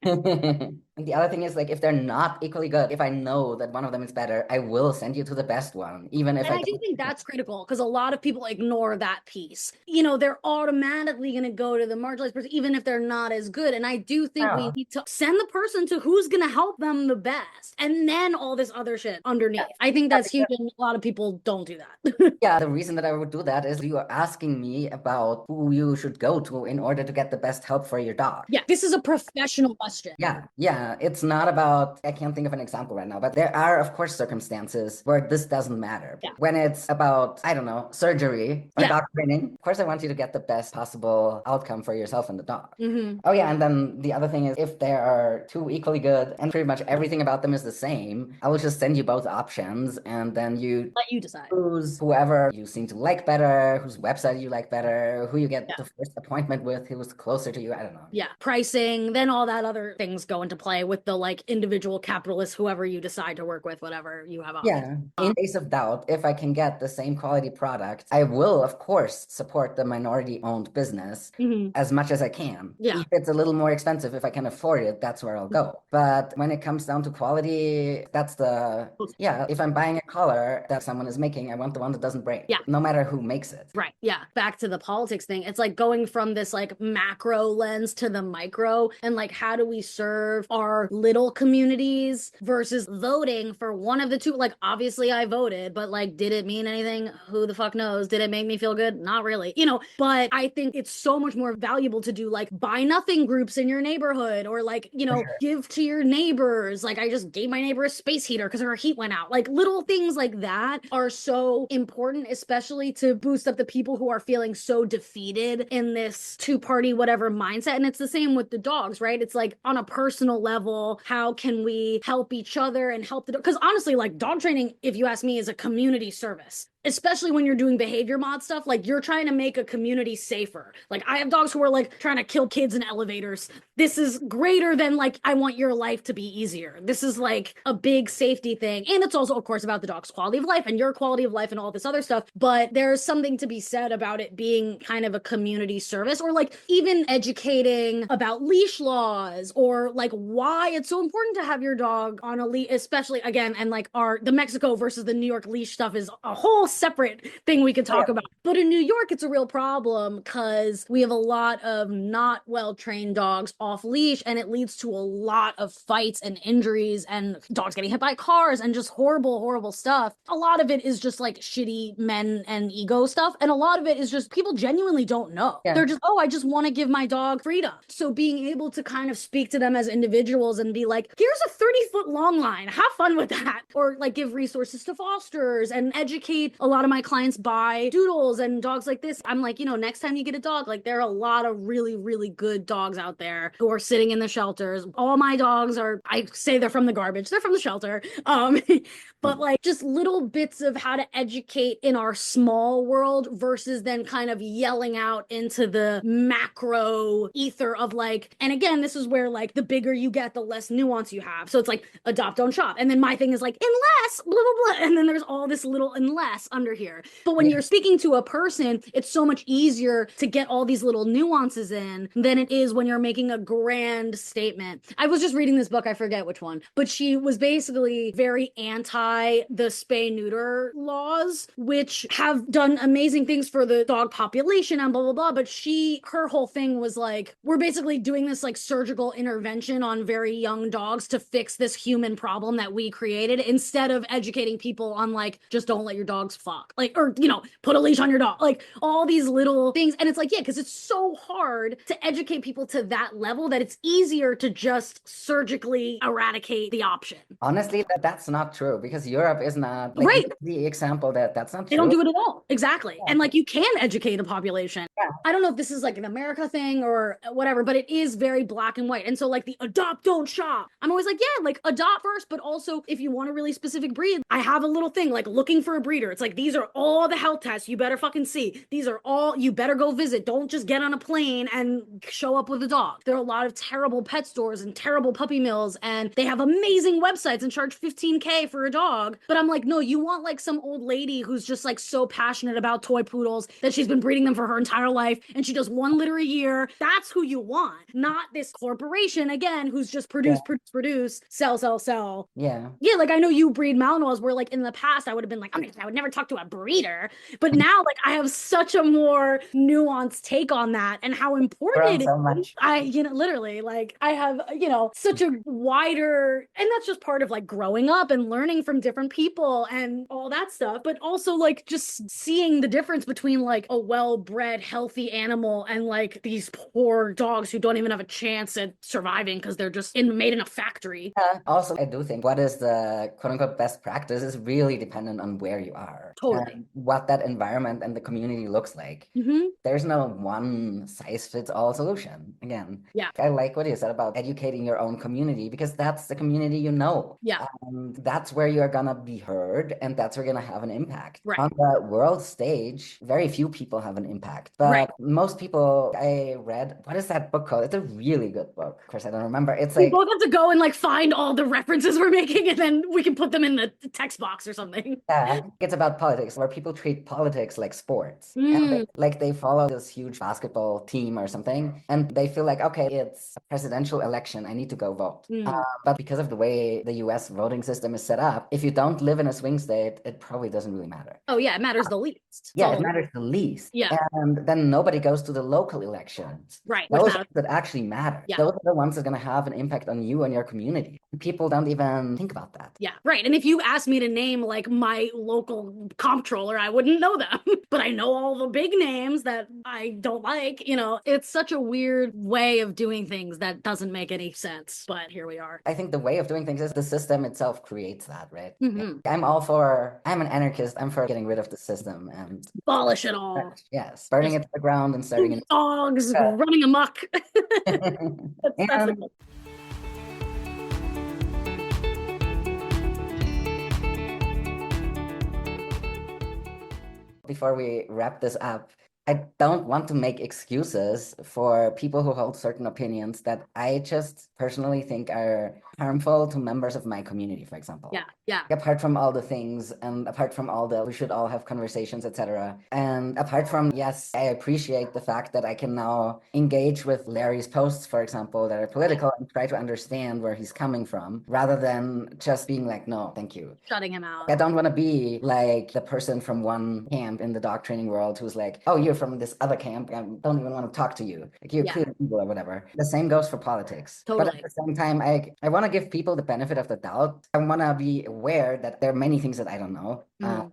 And the other thing is, like, if they're not equally good, if I know that one of them is better, I will send you to the best one, even if And I I do think that's critical because a lot of people ignore that piece. You know, they're automatically going to go to the marginalized person, even if they're not as good. And I do think we need to send the person to who's going to help them the best, and then all this other shit underneath. I think that's huge, and a lot of people don't do that. Yeah, the reason that I would do that is you are asking me about who you should go to in order to get the best help for your dog. Yeah, this is a professional question. Yeah, it's not about, I can't think of an example right now, but there are, of course, circumstances where this doesn't matter. Yeah. When it's about, I don't know, surgery or dog training, of course, I want you to get the best possible outcome for yourself and the dog. Oh, yeah, and then the other thing is if there are two equally good and pretty much everything about them is the same, I will just send you both options and then you let you decide. Choose whoever you seem to like better, whose website you like better, who you get the first appointment with, who's closer to you, I don't know. Yeah, pricing, then all that other things go into play with the like individual capitalists, whoever you decide to work with, whatever you have on. Yeah, in case of doubt, if I can get the same quality product, I will, of course, support the minority-owned business as much as I can. Yeah. If it's a little more expensive, if I can afford it, that's where I'll go. But when it comes down to quality, that's if I'm buying a collar that someone is making, I want the one that doesn't break. Yeah. No matter who makes it. Right. Yeah. Back to the politics thing. It's like going from this like macro lens to the micro, and like, how do we serve our little communities versus voting for one of the two? Like, obviously I voted, but like, did it mean anything? Who the fuck knows? Did it make me feel good? Not really, you know, but I think it's so much more valuable to do like buy nothing groups in your neighborhood, or like, you know, give to your neighbors. Like, I just gave my neighbor a space heater because her heat went out. Like, little things like that are so important, especially to boost up the people who are feeling so defeated in this two-party whatever mindset. And it's the same with the dogs, right? It's like on a personal level, how can we help each other and help the dog? Because honestly, like, dog training, if you ask me, is a community service. Especially when you're doing behavior mod stuff, like you're trying to make a community safer. Like, I have dogs who are like trying to kill kids in elevators. This is greater than like, I want your life to be easier. This is like a big safety thing. And it's also, of course, about the dog's quality of life and your quality of life and all this other stuff. But there's something to be said about it being kind of a community service, or like even educating about leash laws, or like why it's so important to have your dog on a leash, especially again, and like the Mexico versus the New York leash stuff is a whole separate thing we could talk about. But in New York, it's a real problem because we have a lot of not well-trained dogs off leash, and it leads to a lot of fights and injuries and dogs getting hit by cars and just horrible, horrible stuff. A lot of it is just like shitty men and ego stuff. And a lot of it is just people genuinely don't know. They're just, I just want to give my dog freedom. So being able to kind of speak to them as individuals and be like, here's a 30-foot long line, have fun with that. Or like give resources to fosters and educate. A lot of my clients buy doodles and dogs like this. I'm like, you know, next time you get a dog, like there are a lot of really, really good dogs out there who are sitting in the shelters. All my dogs are, I say they're from the garbage. They're from the shelter. But like just little bits of how to educate in our small world versus then kind of yelling out into the macro ether of like, and again, this is where like the bigger you get, the less nuance you have. So it's like adopt, don't shop. And then my thing is like, unless blah, blah, blah. And then there's all this little unless. under here. But when you're speaking to a person, it's so much easier to get all these little nuances in than it is when you're making a grand statement. I was just reading this book, I forget which one, but she was basically very anti the spay neuter laws, which have done amazing things for the dog population and blah, blah, blah. But her whole thing was like, we're basically doing this like surgical intervention on very young dogs to fix this human problem that we created, instead of educating people on like, just don't let your dogs fuck, like, or, you know, put a leash on your dog, like all these little things. And it's like, yeah, because it's so hard to educate people to that level that it's easier to just surgically eradicate the option. Honestly, that's not true, because Europe is not like Right. the example that's not They true. don't do it at all. Exactly. Yeah. And like, you can educate a population. Yeah. I don't know if this is like an America thing or whatever, but it is very black and white. And so like the adopt, don't shop, I'm always like, yeah, like adopt first, but also if you want a really specific breed, I have a little thing like looking for a breeder. It's like, these are all the health tests you better fucking see. These are all, you better go visit. Don't just get on a plane and show up with a dog. There are a lot of terrible pet stores and terrible puppy mills, and they have amazing websites and charge $15K for a dog. But I'm like, no, you want like some old lady who's just like so passionate about toy poodles that she's been breeding them for her entire life and she does 1 litter a year. That's who you want, not this corporation again who's just produce, sell. Yeah. Yeah, like I know you breed Malinois, where like in the past I would have been like, I would never talk to a breeder. But now like I have such a more nuanced take on that and how important it so is. much. Literally, like I have, such a wider, and that's just part of like growing up and learning from different people and all that stuff. But also like just seeing the difference between like a well-bred, healthy animal and like these poor dogs who don't even have a chance at surviving because they're just made in a factory. Also, I do think what is the quote unquote best practice is really dependent on where you are. Totally. And what that environment and the community looks like. Mm-hmm. There's no one size fits all solution. Again, yeah, I like what you said about educating your own community, because that's the community you know. Yeah. And that's where you're gonna be heard, and that's where you're gonna have an impact. Right. On the world stage, very few people have an impact. But Right. most people, I read, what is that book called? It's a really good book. Of course, I don't remember. It's We like, both have to go and like find all the references we're making, and then we can put them in the text box or something. yeah, it's about politics, where people treat politics like sports. And they follow this huge basketball team or something, and they feel like, okay, it's a presidential election, I need to go vote. But because of the way the US voting system is set up, if you don't live in a swing state, it probably doesn't really matter. Oh yeah, it matters the least. Yeah, it matters the least. Yeah. And then nobody goes to the local elections. Right. Those are that actually matter. Yeah. Those are the ones that are going to have an impact on you and your community. People don't even think about that. Yeah, right. And if you asked me to name like my local comptroller, I wouldn't know them. But I know all the big names that I don't like. It's such a weird way of doing things that doesn't make any sense. But here we are. I think the way of doing things is the system itself creates that, right? Mm-hmm. I'm an anarchist. I'm for getting rid of the system and abolish it all. Yes, burning it to the ground and starting it. Dogs running amok. That's Before we wrap this up, I don't want to make excuses for people who hold certain opinions that I just personally think are harmful to members of my community, for example. Yeah. Apart from all the things, and apart from all the we should all have conversations, etc. And apart from, yes, I appreciate the fact that I can now engage with Larry's posts, for example, that are political, and try to understand where he's coming from, rather than just being like, no, thank you. Shutting him out. I don't want to be like the person from one camp in the dog training world who's like, oh, you're from this other camp, I don't even want to talk to you. Like, you're clear evil or whatever. The same goes for politics. Totally. But at the same time, I want to give people the benefit of the doubt. I want to be aware that there are many things that I don't know.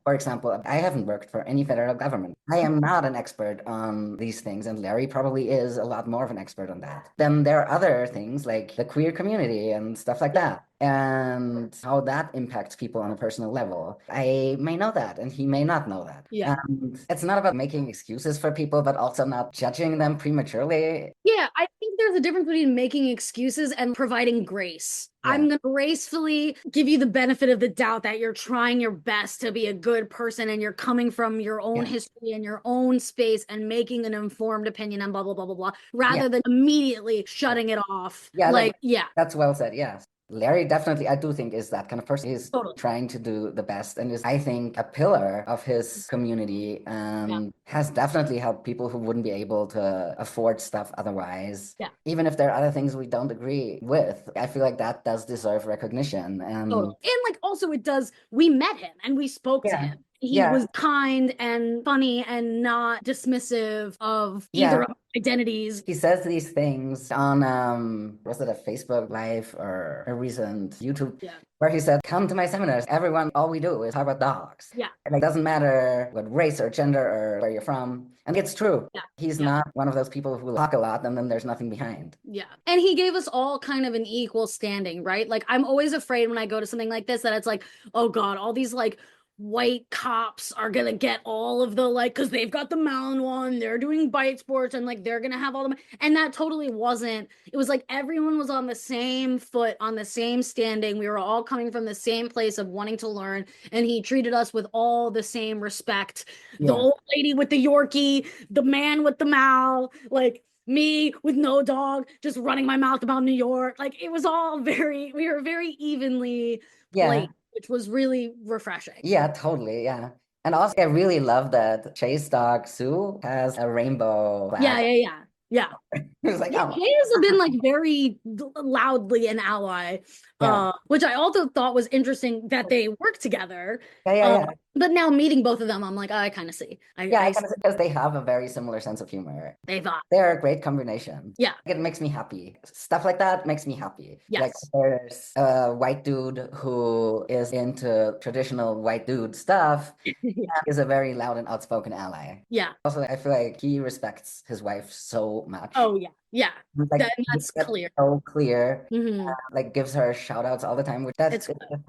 For example, I haven't worked for any federal government. I am not an expert on these things, and Larry probably is a lot more of an expert on that. Then there are other things like the queer community and stuff like that, and how that impacts people on a personal level. I may know that, and he may not know that. Yeah. And it's not about making excuses for people, but also not judging them prematurely. Yeah, I think there's a difference between making excuses and providing grace. Yeah. I'm going to gracefully give you the benefit of the doubt that you're trying your best to be a good person, and you're coming from your own history and your own space and making an informed opinion and blah, blah, blah, blah, blah, rather than immediately shutting it off. Yeah, that's well said, yes. Larry definitely, I do think, is that kind of person. He's Totally. trying to do the best and is, I think, a pillar of his community and has definitely helped people who wouldn't be able to afford stuff otherwise. Yeah. Even if there are other things we don't agree with, I feel like that does deserve recognition. And Totally. And like also it does, we met him and we spoke to him. He was kind and funny and not dismissive of either of our identities. He says these things on was it a Facebook Live or a recent YouTube where he said, "Come to my seminars. Everyone, all we do is talk about dogs. Yeah. And it doesn't matter what race or gender or where you're from." And it's true. Yeah. He's not one of those people who talk a lot and then there's nothing behind. Yeah. And he gave us all kind of an equal standing, right? Like I'm always afraid when I go to something like this that it's like, oh God, all these like white cops are gonna get all of the like, because they've got the Malinois, they're doing bite sports and like they're gonna have all the, and that totally wasn't. It was like everyone was on the same foot, on the same standing. We were all coming from the same place of wanting to learn, and he treated us with all the same respect. The old lady with the Yorkie, the man with the Mal, like me with no dog, just running my mouth about New York. Like it was all we were very evenly played, which was really refreshing. Yeah, totally. Yeah. And also, I really love that Chase dog Sue has a rainbow flag. Yeah. It's like, Jay has been like very loudly an ally, which I also thought was interesting that they work together. But now meeting both of them, I'm like, I kind of see. Because they have a very similar sense of humor. They're a great combination. Yeah. It makes me happy. Stuff like that makes me happy. Yes. Like there's a white dude who is into traditional white dude stuff and is a very loud and outspoken ally. Yeah. Also, I feel like he respects his wife so much. Oh, yeah. Yeah. Like, that's clear. So clear. Like gives her shout outs all the time, which I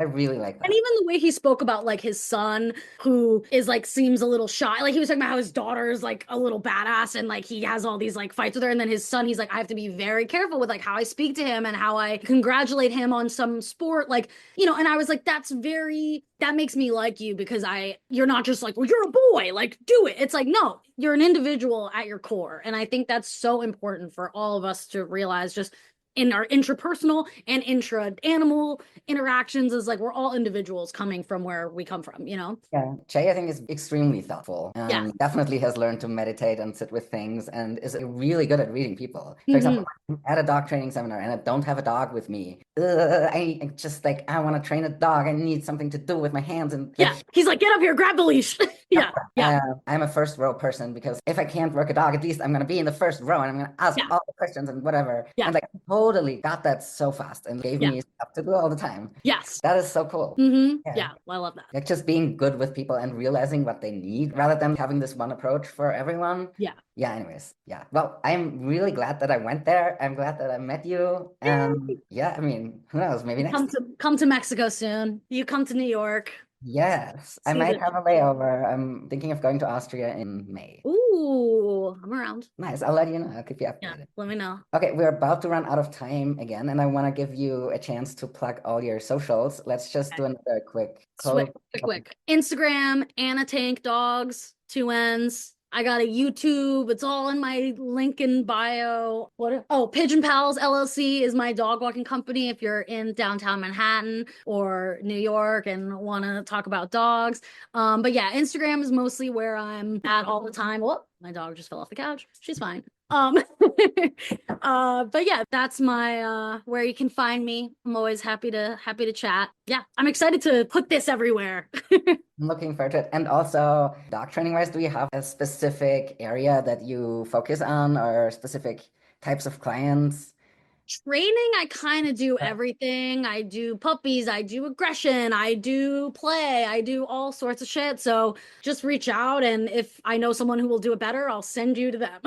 really like that. And even the way he spoke about like his son, who is like seems a little shy. Like he was talking about how his daughter is like a little badass and like he has all these like fights with her. And then his son, he's like, I have to be very careful with like how I speak to him and how I congratulate him on some sport. Like, you know, and I was like, that makes me like you because you're not just like, well, you're a boy, like do it. It's like, no, you're an individual at your core. And I think that's so important for all of us to realize just in our intrapersonal and intra-animal interactions is like we're all individuals coming from where we come from, you know? Yeah. Jay, I think, is extremely thoughtful and definitely has learned to meditate and sit with things and is really good at reading people. For example, at a dog training seminar and I don't have a dog with me. I just like, I want to train a dog. I need something to do with my hands. And he's like, get up here, grab the leash. I'm a first row person because if I can't work a dog, at least I'm going to be in the first row and I'm going to ask all the questions and whatever. And like totally got that so fast and gave me stuff to do all the time. Yes. That is so cool. Yeah, well, I love that. Like just being good with people and realizing what they need rather than having this one approach for everyone. Yeah, anyways. Yeah. Well, I'm really glad that I went there. I'm glad that I met you. And I mean, who knows? Maybe next come to Mexico soon. You come to New York. Yes, I might have a layover. I'm thinking of going to Austria in May. Ooh, I'm around. Nice. I'll let you know. I'll keep you updated. Yeah, let me know. Okay, we're about to run out of time again, and I want to give you a chance to plug all your socials. Let's just do another quick. Instagram, Anna Tank Dogs, 2 N's. I got a YouTube. It's all in my link in bio. Pigeon Pals LLC is my dog walking company if you're in downtown Manhattan or New York and want to talk about dogs. But yeah, Instagram is mostly where I'm at all the time. Whoop, my dog just fell off the couch. She's fine. But yeah, that's my where you can find me. I'm always happy to chat. Yeah, I'm excited to put this everywhere. I'm looking forward to it. And also, dog training wise, do you have a specific area that you focus on or specific types of clients? Training, I kind of do everything. I do puppies, I do aggression, I do play, I do all sorts of shit. So just reach out, and if I know someone who will do it better, I'll send you to them.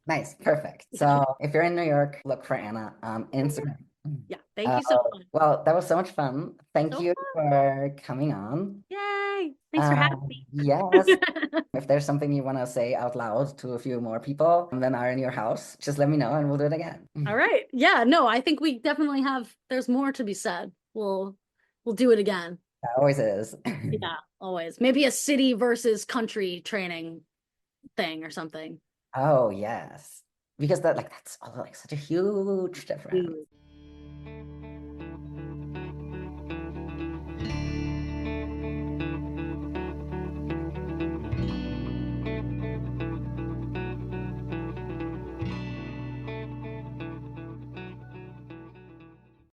Nice, perfect. So if you're in New York, look for Anna on Instagram. Yeah, thank you so much. Well, that was so much fun. Thank you for coming on. Yay! Thanks for having me. Yes. If there's something you want to say out loud to a few more people than are in your house, just let me know and we'll do it again. All right. Yeah, no, I think we definitely there's more to be said. We'll do it again. That always is. Yeah, always. Maybe a city versus country training thing or something. Oh, yes. Because that's all like such a huge difference.